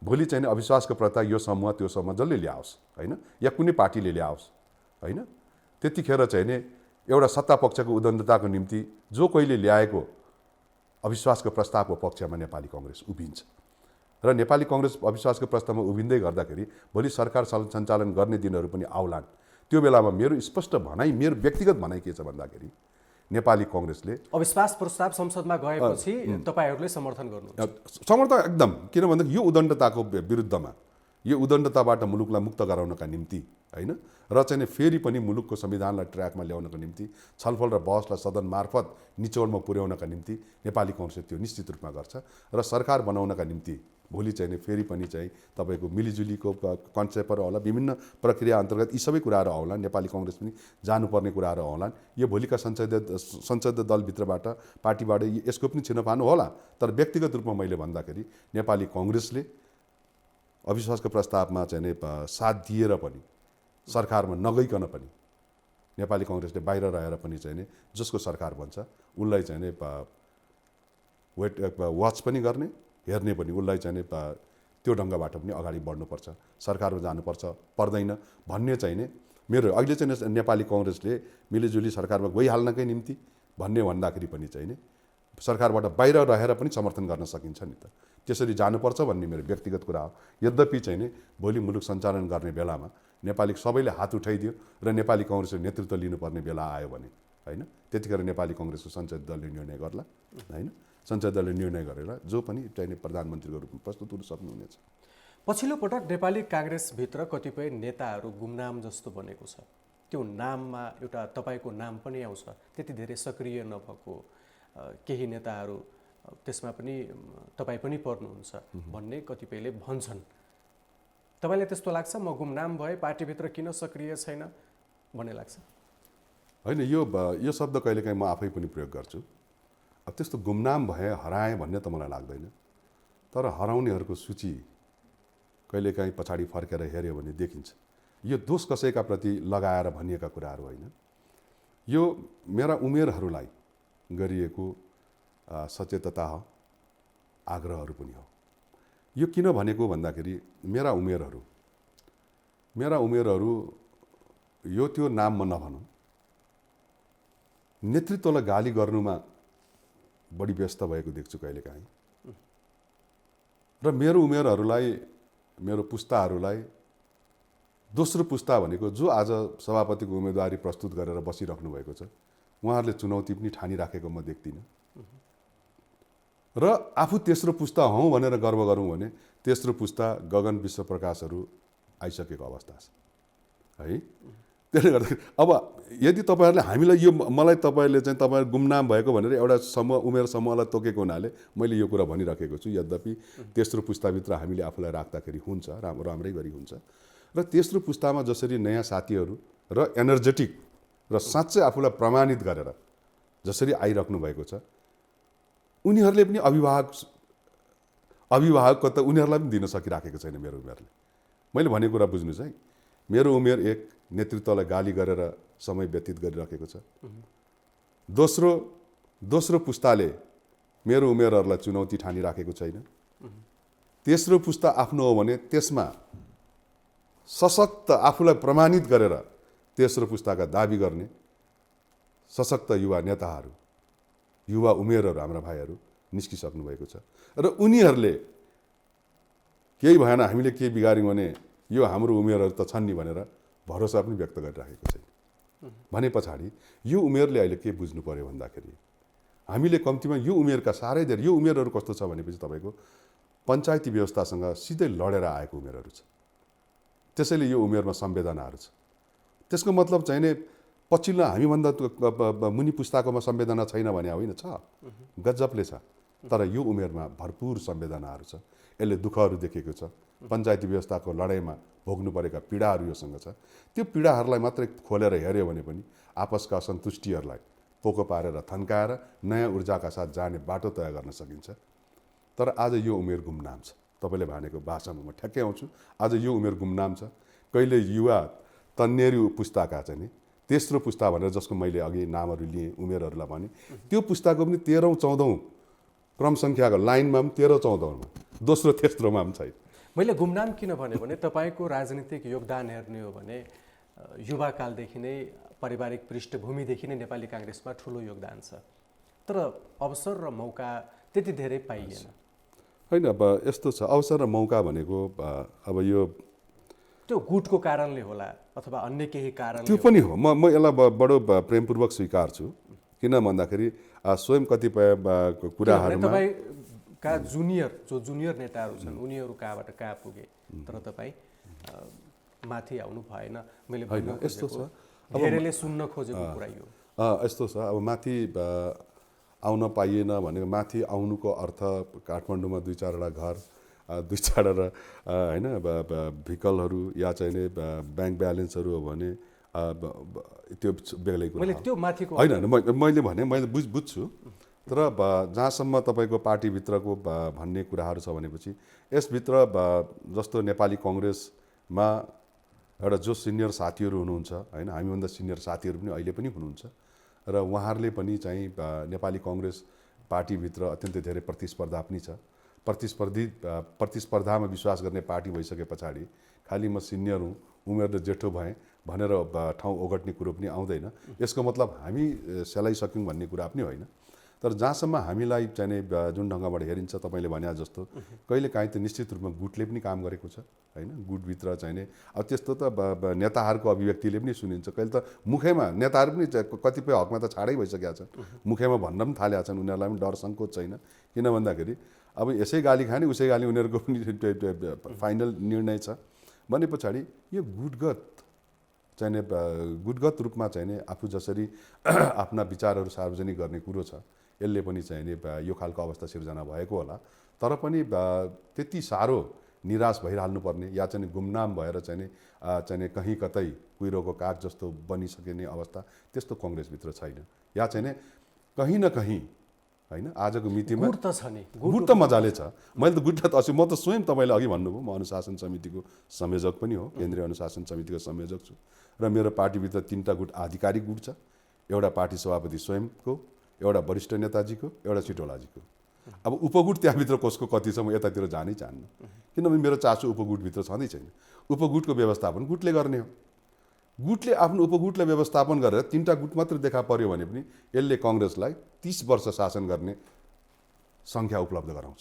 भोलि चाहिँ अविश्वासको प्रस्ताव यो समूह त्यो समूह जसले ल्याओस् होइन, या कुनै पार्टीले ल्याओस् होइन, त्यतिखेर चाहिँ एउटा सत्तापक्षको उदण्डताको निम्ति जो कोहीले ल्याएको अविश्वासको प्रस्तावको पक्षमा नेपाली कङ्ग्रेस उभिन्छ र नेपाली कङ्ग्रेस अविश्वासको प्रस्तावमा उभिँदै गर्दाखेरि भोलि सरकार सञ्चालन गर्ने दिनहरू पनि आउलान्। त्यो बेलामा मेरो स्पष्ट भनाइ, मेरो व्यक्तिगत भनाइ के छ भन्दाखेरि नेपाली कङ्ग्रेसले अविश्वास प्रस्ताव संसदमा गएपछि तपाईहरूले समर्थन गर्नुहुन्छ? समर्थन एकदम, किन भन्दाखेरि यो उदण्डताको विरुद्धमा, यो उदण्डताबाट मुलुकलाई मुक्त गराउनका निम्ति होइन, र चाहिँ फेरि पनि मुलुकको संविधानलाई ट्र्याकमा ल्याउनका निम्ति छलफल र बहसलाई सदन मार्फत निचोडमा पुर्याउनका निम्ति नेपाली कङ्ग्रेसले त्यो निश्चित रूपमा गर्छ। र सरकार बनाउनका निम्ति भोलि चाहिँ फेरि पनि चाहिँ तपाईँको मिलिजुलीको कन्सेप्टहरू होला, विभिन्न प्रक्रिया अन्तर्गत यी सबै कुराहरू आउलान्, नेपाली कङ्ग्रेस पनि जानुपर्ने कुराहरू आउलान्। यो भोलिका संसदीय दलभित्रबाट पार्टीबाट यसको पनि छिनोफानो होला। तर व्यक्तिगत रूपमा मैले भन्दाखेरि नेपाली कङ्ग्रेसले अविश्वासको प्रस्तावमा चाहिँ साथ दिएर पनि, सरकारमा नगइकन पनि नेपाली कङ्ग्रेसले बाहिर रहेर पनि चाहिँ जसको सरकार बन्छ उसलाई चाहिँ वाच पनि गर्ने, हेर्ने पनि, उसलाई चाहिँ त्यो ढङ्गबाट पनि अगाडि बढ्नुपर्छ, सरकारमा जानुपर्छ पर्दैन भन्ने चाहिँ मेरो अहिले चाहिँ नेपाली कङ्ग्रेसले मिलिजुली सरकारमा गइहाल्नकै निम्ति भन्ने भन्दाखेरि पनि चाहिँ सरकारबाट बाहिर रहेर पनि समर्थन गर्न सकिन्छ नि त। त्यसरी जानुपर्छ भन्ने मेरो व्यक्तिगत कुरा हो। यद्यपि चाहिँ भोलि मुलुक सञ्चालन गर्ने बेलामा नेपाली सबैले हात उठाइदियो र नेपाली कङ्ग्रेसले नेतृत्व लिनुपर्ने बेला आयो भने होइन, त्यतिखेर नेपाली कङ्ग्रेसको संसदीय दलले निर्णय गर्ला होइन, संसदीय दलले निर्णय गरेर जो पनि चाहिँ प्रधानमन्त्रीको रूपमा प्रस्तुत हुन सक्नुहुनेछ। पछिल्लो पटक नेपाली काङ्ग्रेसभित्र कतिपय नेताहरू गुमनाम जस्तो बनेको छ। त्यो नाममा एउटा तपाईँको नाम पनि आउँछ, त्यति धेरै सक्रिय नभएको केही नेताहरू त्यसमा पनि तपाईँ पनि पर्नुहुन्छ भन्ने कतिपयले भन्छन्। तपाईँलाई त्यस्तो लाग्छ म गुमनाम भए, पार्टीभित्र किन सक्रिय छैन भन्ने लाग्छ? होइन, यो शब्द कहिलेकाहीँ म आफै पनि प्रयोग गर्छु। अब त्यस्तो गुमनाम भए, हराएँ भन्ने त मलाई लाग्दैन। तर हराउनेहरूको सूची कहिलेकाहीँ पछाडि फर्केर हेऱ्यो भने देखिन्छ। यो दोष कसैका प्रति लगाएर भनिएका कुराहरू होइन, यो मेरा उमेरहरूलाई गरिएको सचेतता हो, आग्रहहरू पनि हो। यो किन भनेको भन्दाखेरि मेरा उमेरहरू यो त्यो नाममा नभनौँ, नेतृत्वलाई गाली गर्नुमा बढी व्यस्त भएको देख्छु कहिलेकाहीँ। र मेरो उमेरहरूलाई, मेरो पुस्ताहरूलाई, दोस्रो पुस्ता भनेको जो आज सभापतिको उम्मेदवारी प्रस्तुत गरेर बसिराख्नु भएको छ, उहाँहरूले चुनौती पनि ठानिराखेको म देख्दिनँ। र आफू तेस्रो पुस्ता हौँ भनेर गर्व गरौँ भने तेस्रो पुस्ता गगन विश्वप्रकाशहरू आइसकेको अवस्था छ है। त्यसले गर्दाखेरि अब यदि तपाईँहरूले हामीलाई यो मलाई तपाईँहरूले चाहिँ तपाईँहरू गुमनाम भएको भनेर एउटा उमेर समूहलाई तोकेको हुनाले मैले यो कुरा भनिराखेको छु। यद्यपि तेस्रो पुस्ताभित्र हामीले आफूलाई राख्दाखेरि हुन्छ, राम्रै गरी हुन्छ। र तेस्रो पुस्तामा जसरी नयाँ साथीहरू र एनर्जेटिक र साँच्चै आफूलाई प्रमाणित गरेर जसरी आइराख्नु भएको छ, उनीहरूले पनि अभिभावक त उनीहरूलाई पनि दिन सकिराखेको छैन मेरो उमेरले। मैले भनेको कुरा बुझ्नुहोस् है, मेरो उमेर एक नेतृत्वलाई गाली गरेर समय व्यतीत गरिराखेको छ। दोस्रो पुस्ताले मेरो उमेरहरूलाई चुनौती ठानिराखेको छैन। तेस्रो पुस्ता आफ्नो हो भने त्यसमा सशक्त आफूलाई प्रमाणित गरेर तेस्रो पुस्ताका दाबी गर्ने सशक्त युवा नेताहरू, युवा उमेरहरू हाम्रा भाइहरू निस्किसक्नु भएको छ। र उनीहरूले केही भएन, हामीले के बिगार्यौँ भने यो हाम्रो उमेरहरू त छन् नि भनेर भरोसा पनि व्यक्त गरिराखेको छैन। भने पछाडि यो उमेरले अहिले के बुझ्नु पर्यो भन्दाखेरि हामीले कम्तीमा यो उमेरका साह्रै धेरै, यो उमेरहरू कस्तो छ भनेपछि तपाईँको पञ्चायती व्यवस्थासँग सिधै लडेर आएको उमेरहरू छ। त्यसैले यो उमेरमा संवेदनाहरू छ। त्यसको मतलब चाहिँ नि पछिल्लो हामीभन्दा मुनि पुस्ताकोमा संवेदना छैन भने होइन, छ, गजबले छ। तर यो उमेरमा भरपूर संवेदनाहरू छ। यसले दुःखहरू देखेको छ, पञ्चायती व्यवस्थाको लडाइँमा भोग्नु परेका पीडाहरू योसँग छ। त्यो पीडाहरूलाई मात्रै खोलेर हेऱ्यो भने पनि आपसका असन्तुष्टिहरूलाई पोको पारेर थन्काएर नयाँ ऊर्जाका साथ जाने बाटो तय गर्न सकिन्छ। तर आज यो उमेर गुमनाम छ। तपाईँले भनेको भाषामा म ठ्याक्कै आउँछु। आज यो उमेर गुमनाम छ। कहिले युवा तन्नेरी पुस्ताका चाहिँ नि तेस्रो पुस्ता भनेर जसको मैले अघि नामहरू लिएँ, उमेरहरूलाई भने त्यो पुस्ताको पनि 13औं 14औं क्रम सङ्ख्याको लाइनमा पनि 13औं 14औंमा, दोस्रो तेस्रोमा पनि छैन। मैले गुमनाम किन भन्यो भने तपाईँको राजनीतिक योगदान हेर्ने हो भने युवाकालदेखि नै पारिवारिक पृष्ठभूमिदेखि नै नेपाली काङ्ग्रेसमा ठुलो योगदान छ। तर अवसर र मौका त्यति धेरै पाइएन। होइन, अब यस्तो छ, अवसर र मौका भनेको अब यो त्यो गुटको कारणले होला अथवा अन्य केही कारण त्यो पनि हो। म यसलाई बडो प्रेमपूर्वक स्वीकार्छु। किन भन्दाखेरि स्वयं कतिपय कुराहरूमा तपाईँका जुनियर नेताहरू छन् उनीहरू कहाँबाट कहाँ पुगे तर तपाईँ माथि आउनु भएन। मैले होइन यस्तो छ, धेरैले सुन्न खोजेको कुरा यो यस्तो छ। अब माथि आउन पाइएन भनेको माथि आउनुको अर्थ काठमाडौँमा 2-4वटा घर 2-4वटा होइन भेहिकलहरू या चाहिँ ब्याङ्क ब्यालेन्सहरू हो भने त्यो बेग्लै कुरा मैले त्यो माथिको होइन। मैले भने मैले बुझ्छु तर जहाँसम्म तपाईँको पार्टीभित्रको भन्ने कुराहरू छ भनेपछि यसभित्र जस्तो नेपाली कङ्ग्रेसमा एउटा जो सिनियर साथीहरू हुनुहुन्छ होइन, हामीभन्दा सिनियर साथीहरू पनि अहिले पनि हुनुहुन्छ र उहाँहरूले पनि चाहिँ नेपाली कङ्ग्रेस पार्टीभित्र अत्यन्तै धेरै प्रतिस्पर्धा पनि छ। प्रतिस्पर्धामा विश्वास गर्ने पार्टी भइसके पछाडि खालि म सिनियर हुँ, उमेरले जेठो भएँ भनेर ठाउँ ओगट्ने कुरो पनि आउँदैन। यसको मतलब हामी सेलाइसक्यौँ भन्ने कुरा पनि होइन। तर जहाँसम्म हामीलाई चाहिँ जुन ढङ्गबाट हेरिन्छ तपाईँले भने जस्तो कहिले काहीँ त निश्चित रूपमा गुटले पनि काम गरेको छ होइन। गुटभित्र चाहिने अब त्यस्तो त नेताहरूको अभिव्यक्तिले पनि सुनिन्छ। कहिले त मुखैमा नेताहरू पनि कतिपय हकमा त छाडै भइसकेका छन्, मुखैमा भन्न पनि थालेका छन्, उनीहरूलाई पनि डर सङ्कोच छैन। किन भन्दाखेरि अब यसै गाली खाने उसै गाली उनीहरूको पनि फाइनल निर्णय छ भने पछाडि यो गुटगत रूपमा चाहिने आफू जसरी आफ्ना विचारहरू सार्वजनिक गर्ने कुरो छ यसले पनि चाहिने यो खालको अवस्था सिर्जना भएको होला। तर पनि त्यति साह्रो निराश भइहाल्नु पर्ने या चाहिँ गुमनाम भएर चाहिँ कहीँ कतै कुहिरोको काग जस्तो बनिसकिने अवस्था त्यस्तो कङ्ग्रेसभित्र छैन। या चाहिँ कहीँ न कहीँ होइन आजको मितिमा गुट त छ नि, गुट त मजाले छ। मैले त गुट त म त स्वयं तपाईँले अघि भन्नुभयो म अनुशासन समितिको संयोजक पनि हो, केन्द्रीय अनुशासन समितिको संयोजक छु र मेरो पार्टीभित्र 3टा गुट आधिकारिक गुट छ। एउटा पार्टी सभापति स्वयंको, एउटा वरिष्ठ नेताजीको, एउटा सिटोलाजीको। अब उपगुट त्यहाँभित्र कसको कति छ म यतातिर जानै चाहन्न, किनभने मेरो चासो उपगुटभित्र छँदै छैन। उपगुटको व्यवस्थापन गुटले गर्ने हो। गुटले आफ्नो उपगुटलाई व्यवस्थापन गरेर 3टा गुट मात्र देखा पर्यो भने पनि यसले कङ्ग्रेसलाई 30 वर्ष शासन गर्ने सङ्ख्या उपलब्ध गराउँछ।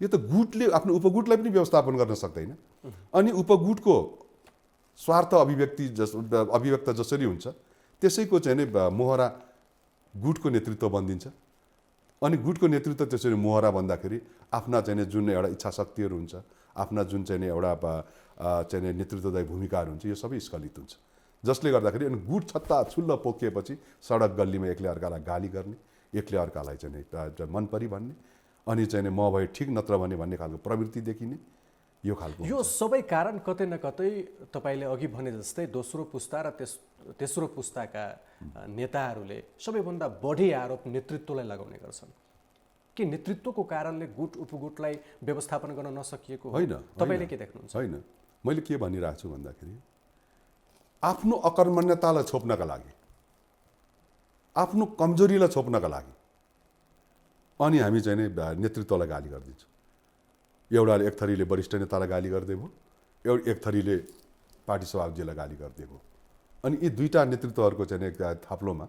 यो त गुटले आफ्नो उपगुटलाई पनि व्यवस्थापन गर्न सक्दैन। अनि उपगुटको स्वार्थ अभिव्यक्त जसरी हुन्छ त्यसैको चाहिँ मोहरा गुटको नेतृत्व बनिदिन्छ। अनि गुटको नेतृत्व त्यसरी मोहरा भन्दाखेरि आफ्ना चाहिँ जुन एउटा इच्छा शक्तिहरू हुन्छ, आफ्ना जुन चाहिँ एउटा चाहिँ नेतृत्वदायी भूमिकाहरू हुन्छ, यो सबै स्खलित हुन्छ। जसले गर्दाखेरि अनि गुट छत्ता छुल्ल पोखिएपछि सडक गल्लीमा एकले अर्कालाई गाली गर्ने, एकले अर्कालाई चाहिँ मनपरी भन्ने, अनि चाहिँ म भए ठिक नत्र भन्ने खालको प्रवृत्ति देखिने यो खालको यो सबै कारण कतै न कतै तपाईँले अघि भने जस्तै दोस्रो पुस्ता र तेस्रो पुस्ताका नेताहरूले सबैभन्दा बढी आरोप नेतृत्वलाई लगाउने गर्छन्। के नेतृत्वको कारणले गुट उपगुटलाई व्यवस्थापन गर्न नसकिएको होइन? तपाईँले के देख्नुहुन्छ? होइन, मैले के भनिरहेको छु भन्दाखेरि आफ्नो अकर्मण्यतालाई छोप्नका लागि, आफ्नो कमजोरीलाई छोप्नका लागि अनि हामी चाहिँ नेतृत्वलाई गाली गरिदिन्छौँ। एउटाले एक थरीले वरिष्ठ नेतालाई गाली गरिदिएको, एक थरीले पार्टी सभापतिलाई गाली गरिदिएको। अनि यी 2टा नेतृत्वहरूको चाहिँ थाप्लोमा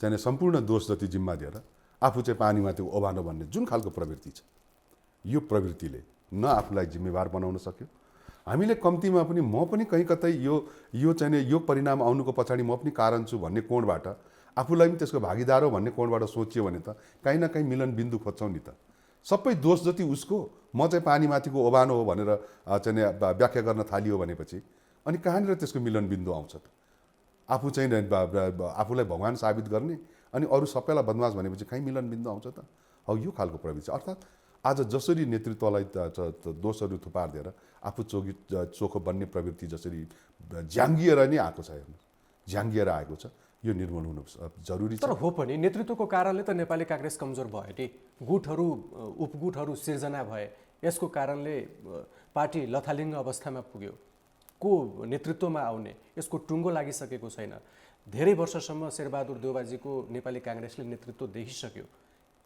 चाहिँ सम्पूर्ण दोष जति जिम्मा दिएर आफू चाहिँ पानीमाथि ओभानो भन्ने जुन खालको प्रवृत्ति छ, यो प्रवृत्तिले न आफूलाई जिम्मेवार बनाउन सक्यो। हामीले कम्तीमा पनि म पनि कहीँ कतै यो चाहिँ यो परिणाम आउनुको पछाडि म पनि कारण छु भन्ने कोणबाट आफूलाई पनि त्यसको भागीदार हो भन्ने कोणबाट सोचियो भने त कहीँ न कहीँ मिलन बिन्दु खोज्छौँ नि त। सबै दोष जति उसको, म चाहिँ पानीमाथिको ओभानो हो भनेर चाहिँ व्याख्या गर्न थालियो भनेपछि अनि कहाँनिर त्यसको मिलन बिन्दु आउँछ त? आफू चाहिँ आफूलाई भगवान् साबित गर्ने अनि अरू सबैलाई बदमास भनेपछि कहीँ मिलन बिन्दु आउँछ त? हो यो खालको प्रवृत्ति। अर्थात् आज जसरी नेतृत्वलाई दोषहरू थुपारिदिएर आफू चोखो बन्ने प्रवृत्ति जसरी झ्याङ्गिएर नै आएको छ, हेर्नुहोस् झ्याङ्गिएर आएको छ, यो निर्मूल हुनु जरुरी छ। तर हो पनि नेतृत्वको कारणले त नेपाली काङ्ग्रेस कमजोर भयो नि, गुटहरू उपगुटहरू सिर्जना भए, यसको कारणले पार्टी लथालिङ्ग अवस्थामा पुग्यो। को नेतृत्वमा आउने यसको टुङ्गो लागिसकेको छैन। धेरै वर्षसम्म शेरबहादुर देउबाजीको नेपाली काङ्ग्रेसले नेतृत्व देखिसक्यो,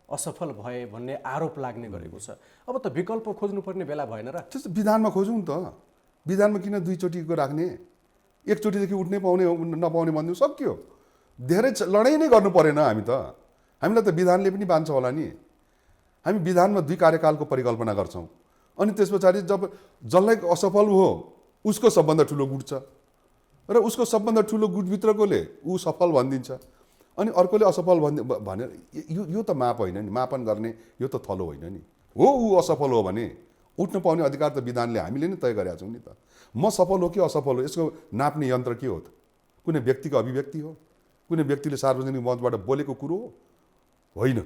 असफल भए भन्ने आरोप लाग्ने गरेको छ। अब त विकल्प खोज्नुपर्ने बेला भएन र? त्यस्तो विधानमा खोजौँ त। विधानमा किन 2 चोटिको राख्ने? एकचोटिदेखि उठ्ने पाउने नपाउने भनिदिनु सक्यो। धेरै लडाइँ नै गर्नु परेन हामी त। हामीलाई त विधानले पनि बान्छ होला नि। हामी विधानमा 2 कार्यकालको परिकल्पना गर्छौँ अनि त्यस पछाडि जसलाई असफल हो उसको सबभन्दा ठुलो गुट छ र उसको सबभन्दा ठुलो गुटभित्रकोले ऊ सफल भनिदिन्छ। अनि अर्कोले असफल भनेर यो त माप होइन नि, मापन गर्ने यो त थलो होइन नि। हो ऊ असफल हो भने उठ्न पाउने अधिकार त विधानले हामीले नै तय गरेका छौँ नि त। म सफल हो कि असफल हो यसको नाप्ने यन्त्र के हो त? कुनै व्यक्तिको अभिव्यक्ति हो? कुनै व्यक्तिले सार्वजनिक मञ्चबाट बोलेको कुरो हो? होइन।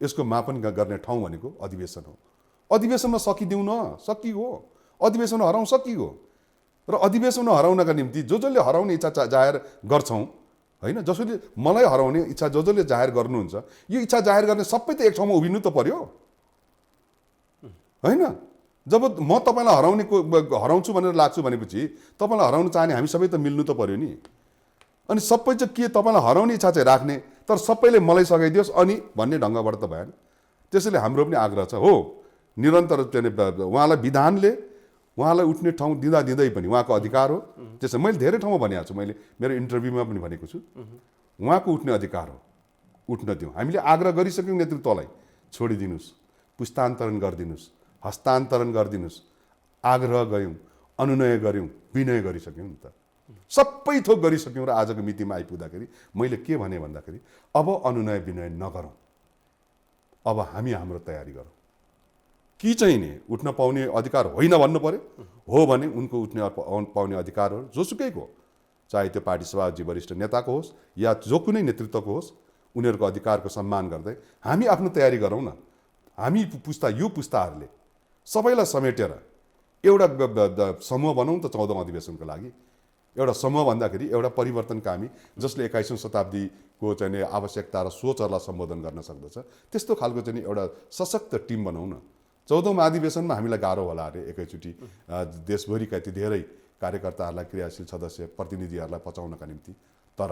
यसको मापन गर्ने ठाउँ भनेको अधिवेशन हो। अधिवेशनमा सकिदिउँ न, सकियो। अधिवेशन हराउँ, सकियो। र अधिवेशन हराउनका निम्ति जसले हराउने इच्छा जाहेर गर्छौँ, होइन, जसले मलाई हराउने इच्छा जसले जाहेर गर्नुहुन्छ, यो इच्छा जाहेर गर्ने सबै त एक ठाउँमा उभिनु त पर्यो, होइन? जब म तपाईँलाई हराउँछु भनेर लाग्छु भनेपछि तपाईँलाई हराउन चाहने हामी सबै त मिल्नु त पर्यो नि। अनि सबै चाहिँ के तपाईँलाई हराउने इच्छा चाहिँ राख्ने, तर सबैले मलाई सघाइदियोस् अनि भन्ने ढङ्गबाट त भएन। त्यसैले हाम्रो पनि आग्रह छ, हो निरन्तर उहाँलाई विधानले उहाँलाई उठ्ने ठाउँ दिँदै पनि उहाँको अधिकार हो। त्यसै मैले धेरै ठाउँमा भनेको छु, मैले मेरो इन्टरभ्यूमा पनि भनेको छु, उहाँको उठ्ने अधिकार हो, उठ्न दिउँ। हामीले आग्रह गरिसक्यौँ नेतृत्वलाई, छोडिदिनुहोस्, पुस्तान्तरण गरिदिनुहोस्, हस्तान्तरण गरिदिनुहोस्, आग्रह गऱ्यौँ, अनुनय गऱ्यौँ, विनय गरिसक्यौँ नि त, सबै थोक गरिसक्यौँ। र आजको मितिमा आइपुग्दाखेरि मैले के भने भन्दाखेरि अब अनुनय विनय नगरौँ, अब हामी हाम्रो तयारी गरौँ। कि चाहिँ नि उठ्न पाउने अधिकार होइन भन्नु पर्यो, हो भने उनको उठ्ने पाउने अधिकार हो, जोसुकैको, चाहे त्यो पार्टी सभापति वरिष्ठ नेताको होस् या जो कुनै नेतृत्वको होस्, उनीहरूको अधिकारको सम्मान गर्दै हामी आफ्नो तयारी गरौँ न। हामी यो पुस्ताहरूले सबैलाई समेटेर एउटा समूह बनाउँ त 14औं अधिवेशनको लागि। एउटा समूह भन्दाखेरि एउटा परिवर्तनकामी, जसले 21औं शताब्दीको चाहिँ आवश्यकता र सोचहरूलाई सम्बोधन गर्न सक्दछ, त्यस्तो खालको चाहिँ एउटा सशक्त टिम बनाउँ न। 14औं महाधिवेशनमा हामीलाई गाह्रो होला अरे एकैचोटि देशभरिका ती धेरै कार्यकर्ताहरूलाई, क्रियाशील सदस्य प्रतिनिधिहरूलाई पचाउनका निम्ति। तर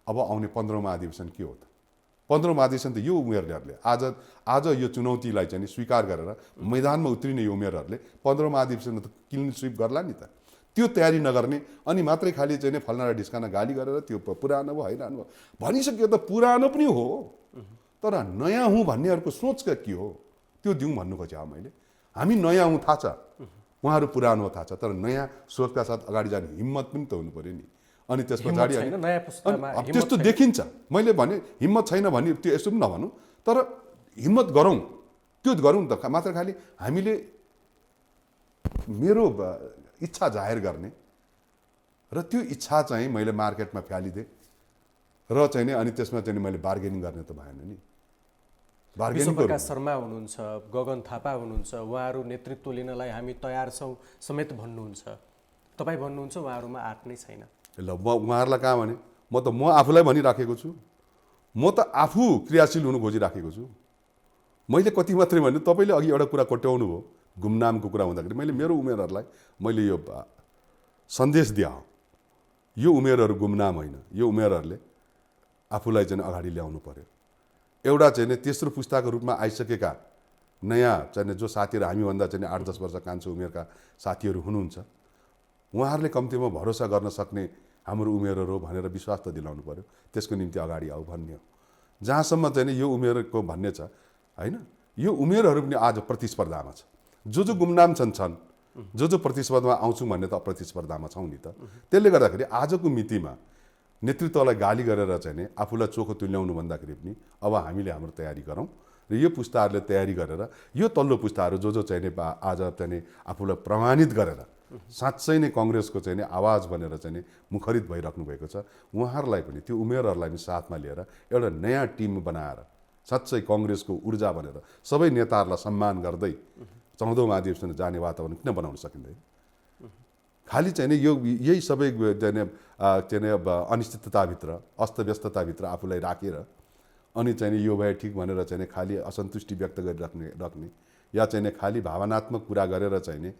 अब आउने 15औं महाधिवेशन के हो त? 15औं महाधिवेशन त यो उमेरहरूले आज यो चुनौतीलाई चाहिँ स्वीकार गरेर मैदानमा उत्रिने यो उमेरहरूले 15औं महाधिवेशन त क्लिन स्विप गर्ला नि त। त्यो तयारी नगर्ने अनि मात्रै खालि चाहिँ फल्ना र ढिस्काना गाली गरेर त्यो पुरानो भयो, हैरान भयो भनिसक्यो त, पुरानो पनि हो, तर नयाँ हुँ भन्नेहरूको सोच के हो त्यो दिउँ भन्नु खोजेँ मैले। हामी नयाँ हौँ थाहा छ, उहाँहरू पुरानो हो थाहा छ, तर नयाँ सोचका साथ अगाडि जाने हिम्मत पनि त हुनु पर्यो नि। अनि त्यस पछाडि त्यस्तो देखिन्छ। मैले भने हिम्मत छैन भने त्यो यसो पनि नभनौँ, तर हिम्मत गरौँ, त्यो गरौँ त। मात्र खालि हामीले मेरो इच्छा जाहेर गर्ने र त्यो इच्छा चाहिँ मैले मार्केटमा फ्यालिदिएँ र चाहिँ अनि त्यसमा चाहिँ मैले बार्गेनिङ गर्ने त भएन नि। विश्वप्रकाश शर्मा हुनुहुन्छ, गगन थापा हुनुहुन्छ, उहाँहरू नेतृत्व लिनलाई हामी तयार छौँ समेत भन्नुहुन्छ। तपाईँ भन्नुहुन्छ उहाँहरूमा आँट नै छैन। ल म उहाँहरूलाई कहाँ भने, म आफूलाई भनिराखेको छु, म त आफू क्रियाशील हुनु खोजिराखेको छु। मैले कति मात्रै भने, तपाईँले अघि एउटा कुरा कोट्याउनु भयो, गुमनामको कुरा हुँदाखेरि मैले मेरो उमेरहरूलाई मैले यो सन्देश दिए हो, यो उमेरहरू गुमनाम होइन, यो उमेरहरूले आफूलाई चाहिँ अगाडि ल्याउनु पर्यो। एउटा चाहिँ तेस्रो पुस्ताको रूपमा आइसकेका नयाँ चाहिँ जो साथीहरू हामीभन्दा चाहिँ 8-10 वर्ष कान्छो उमेरका साथीहरू हुनुहुन्छ, उहाँहरूले कम्तीमा भरोसा गर्न सक्ने हाम्रो उमेरहरू हो भनेर विश्वास त दिलाउनु पर्यो। त्यसको निम्ति अगाडि आऊ भन्ने हो। जहाँसम्म चाहिँ यो उमेरको भन्ने छ, होइन, यो उमेरहरू पनि आज प्रतिस्पर्धामा छ। जो गुमनाम छन्, जो प्रतिस्पर्धामा आउँछौँ भन्ने त प्रतिस्पर्धामा छौँ नि त। त्यसले गर्दाखेरि आजको मितिमा नेतृत्वलाई गाली गरेर चाहिँ आफूलाई चोखो तुल्याउनु भन्दाखेरि पनि अब हामीले हाम्रो तयारी गरौँ र यो पुस्ताहरूले तयारी गरेर यो तल्लो पुस्ताहरू जो चाहिँ आज चाहिँ आफूलाई प्रमाणित गरेर साँच्चै नै कङ्ग्रेसको चाहिँ आवाज बनेर चाहिँ मुखरित भइराख्नु भएको छ, उहाँहरूलाई पनि त्यो उमेरहरूलाई पनि साथमा लिएर एउटा नयाँ टिम बनाएर साँच्चै कङ्ग्रेसको ऊर्जा बनेर सबै नेताहरूलाई सम्मान गर्दै 14औं महाधिवेशन जाने वातावरण किन बनाउन सकिँदैन? खालि चाहिँ यो यही सबै चाहिँ अनिश्चितताभित्र, अस्तव्यस्तताभित्र आफूलाई राखेर अनि चाहिँ यो भए ठिक भनेर चाहिँ खालि असन्तुष्टि व्यक्त गरिराख्ने या चाहिँ खालि भावनात्मक कुरा गरेर चाहिँ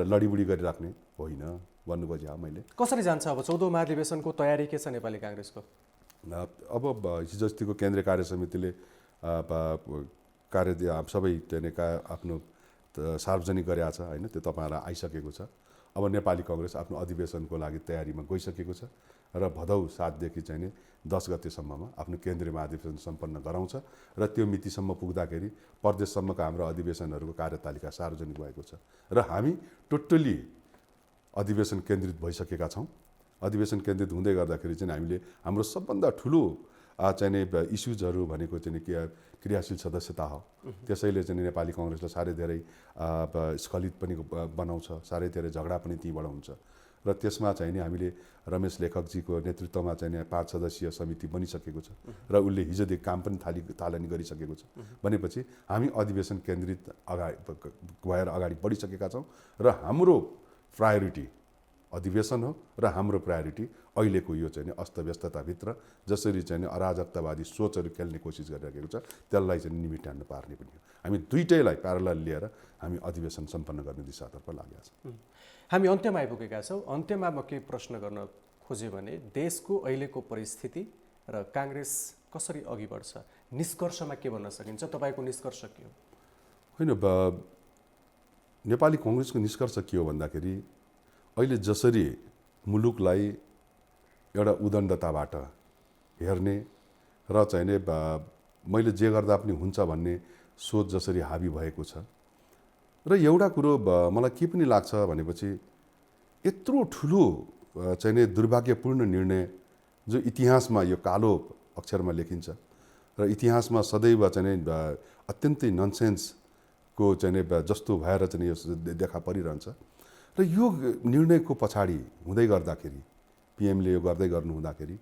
लडीबुडी गरिराख्ने होइन भन्नु खोजेँ मैले। कसरी जान्छ अब 14औं महाधिवेशनको तयारी के छ नेपाली काङ्ग्रेसको? अब हिजो अस्तिको केन्द्रीय कार्य समितिले सबै चाहिँ आफ्नो सार्वजनिक गरेको छ, होइन, त्यो तपाईँहरूलाई आइसकेको छ। अब नेपाली कङ्ग्रेस आफ्नो अधिवेशनको लागि तयारीमा गइसकेको छ र भदौ 7देखि चाहिँ 10 गतेसम्ममा आफ्नो केन्द्रीय महाधिवेशन सम्पन्न गराउँछ र त्यो मितिसम्म पुग्दाखेरि प्रदेशसम्मका हाम्रो अधिवेशनहरूको कार्यतालिका सार्वजनिक भएको छ र हामी टोटल्ली अधिवेशन केन्द्रित भइसकेका छौँ। अधिवेशन केन्द्रित हुँदै गर्दाखेरि चाहिँ हामीले हाम्रो सबभन्दा ठुलो चाहिँ नि इस्युजहरू भनेको चाहिँ नि क्रियाशील सदस्यता हो। त्यसैले चाहिँ नेपाली कङ्ग्रेसलाई साह्रै धेरै स्खलित पनि बनाउँछ, साह्रै धेरै झगडा पनि त्यहीँबाट हुन्छ। र त्यसमा चाहिँ नि हामीले रमेश लेखकजीको नेतृत्वमा चाहिँ नि 5 सदस्यीय समिति बनिसकेको छ र उसले हिजोदेखि काम पनि थालनी गरिसकेको छ भनेपछि हामी अधिवेशन केन्द्रित भएर अगाडि बढिसकेका छौँ र हाम्रो प्रायोरिटी अधिवेशन हो र हाम्रो प्रायोरिटी अहिलेको यो चाहिँ अस्तव्यस्तताभित्र जसरी चाहिँ अराजकतावादी सोचहरू खेल्ने कोसिस गरिरहेको छ त्यसलाई चाहिँ निमिट्याउन पार्ने पनि हो। हामी दुईटैलाई प्यारलल लिएर हामी अधिवेशन सम्पन्न गर्ने दिशातर्फ लागेका छौँ। हामी अन्त्यमा आइपुगेका छौँ। अन्त्यमा म के प्रश्न गर्न खोजेँ भने देशको अहिलेको परिस्थिति र काङ्ग्रेस कसरी अघि बढ्छ, निष्कर्षमा के भन्न सकिन्छ? तपाईँको निष्कर्ष के हो? होइन, नेपाली कङ्ग्रेसको निष्कर्ष के हो भन्दाखेरि अहिले जसरी मुलुकलाई एउटा उदण्डताबाट हेर्ने र चाहिँ नि मैले जे गर्दा पनि हुन्छ भन्ने सोच जसरी हाबी भएको छ र एउटा कुरो मलाई के पनि लाग्छ भनेपछि यत्रो ठुलो चाहिँ नि दुर्भाग्यपूर्ण निर्णय जो इतिहासमा यो कालो अक्षरमा लेखिन्छ र इतिहासमा सदैव चाहिँ नि अत्यन्तै ननसेन्सको चाहिँ नि जस्तो भएर चाहिँ यो देखा परिरहन्छ र यो निर्णयको पछाडि हुँदै गर्दाखेरि पीएमले यो गर्दै गर्नु हुँदाखेरि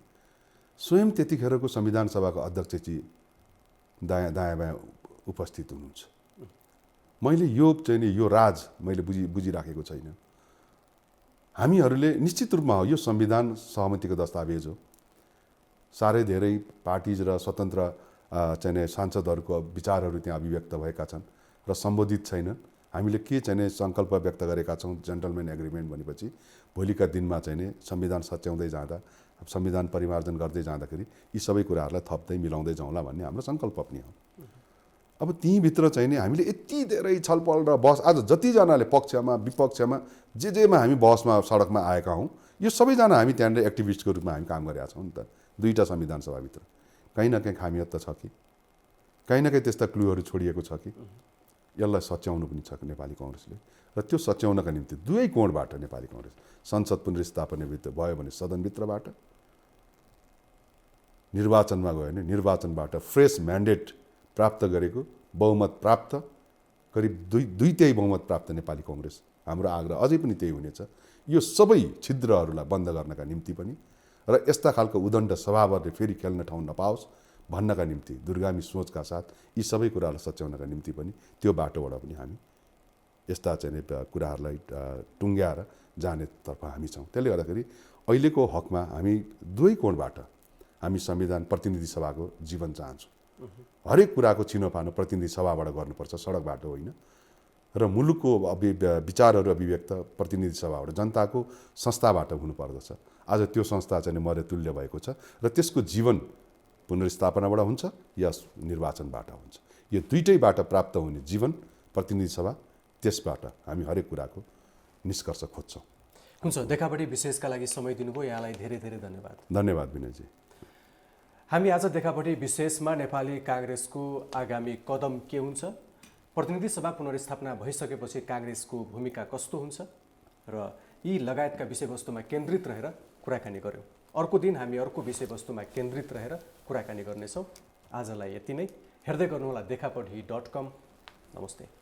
स्वयं त्यतिखेरको संविधान सभाको अध्यक्षजी दायाँ बायाँ उपस्थित हुनुहुन्छ। मैले यो चाहिँ नि यो राज मैले बुझिराखेको छैन। हामीहरूले निश्चित रूपमा हो यो संविधान सहमतिको दस्तावेज हो, साह्रै धेरै पार्टिज र स्वतन्त्र चाहिँ नि सांसदहरूको विचारहरू त्यहाँ अभिव्यक्त भएका छन् र सम्बोधित छैनन्। हामीले के चाहिँ नि सङ्कल्प व्यक्त गरेका छौँ जेन्टलमेन एग्रिमेन्ट भनेपछि भोलिका दिनमा चाहिँ नि संविधान सच्याउँदै जाँदा संविधान परिमार्जन गर्दै जाँदाखेरि यी सबै कुराहरूलाई थप्दै मिलाउँदै जाउँला भन्ने हाम्रो सङ्कल्प पनि हो। अब त्यहीँभित्र चाहिँ नि हामीले यति धेरै छलफल र बहस आज जतिजनाले पक्षमा विपक्षमा जेमा हामी बहसमा सडकमा आएका हौँ यो सबैजना हामी त्यहाँनिर एक्टिभिस्टको रूपमा हामी काम गरेका छौँ नि त। दुईवटा संविधान सभाभित्र कहीँ न कहीँ खामियत त छ कि, कहीँ न कहीँ त्यस्ता क्लुहरू छोडिएको छ कि, यसलाई सच्याउनु पनि छ नेपाली कङ्ग्रेसले र त्यो सच्याउनका निम्ति दुवै कोणबाट नेपाली कङ्ग्रेस संसद पुनर्स्थापना भयो भने सदनभित्रबाट, निर्वाचनमा गयो भने निर्वाचनबाट फ्रेस म्यान्डेट प्राप्त गरेको बहुमत प्राप्त करिब दुई बहुमत प्राप्त नेपाली कङ्ग्रेस हाम्रो आग्रह अझै पनि त्यही हुनेछ। यो सबै छिद्रहरूलाई बन्द गर्नका निम्ति पनि र यस्ता खालको उदण्ड स्वभावहरूले फेरि खेल्न ठाउँ नपाओस् भन्नका निम्ति दूरगामी सोचका साथ यी सबै कुराहरूलाई सच्याउनका निम्ति पनि त्यो बाटोबाट पनि हामी यस्ता चाहिँ कुराहरूलाई टुङ्ग्याएर जानेतर्फ हामी छौँ। त्यसले गर्दाखेरि अहिलेको हकमा हामी दुवै कोणबाट हामी संविधान प्रतिनिधि सभाको जीवन चाहन्छौँ। हरेक कुराको छिनोफानो प्रतिनिधि सभाबाट गर्नुपर्छ, सडकबाट होइन। र मुलुकको विचारहरू अभिव्यक्त प्रतिनिधि सभाबाट जनताको संस्थाबाट हुनुपर्दछ। आज त्यो संस्था चाहिँ मर्यतुल्य भएको छ र त्यसको जीवन पुनर्स्थापनाबाट हुन्छ या निर्वाचनबाट हुन्छ। यो दुईटैबाट प्राप्त हुने जीवन प्रतिनिधि सभा, त्यसबाट हामी हरेक कुराको निष्कर्ष खोज्छौँ। हुन्छ, देखापट्टि विशेषका लागि समय दिनुभयो, यहाँलाई धेरै धेरै धन्यवाद। धन्यवाद विनयजी। हामी आज देखापट्टि विशेषमा नेपाली काङ्ग्रेसको आगामी कदम के हुन्छ, प्रतिनिधि सभा पुनर्स्थापना भइसकेपछि काङ्ग्रेसको भूमिका कस्तो हुन्छ र यी लगायतका विषयवस्तुमा केन्द्रित रहेर कुराकानी गऱ्यौँ। अर्को दिन हामी अर्को विषयवस्तुमा केन्द्रित रहेर कुराकानी गर्नेछौँ। आजलाई यति नै। हेर्दै गर्नुहोला देखापट्टि.com। नमस्ते।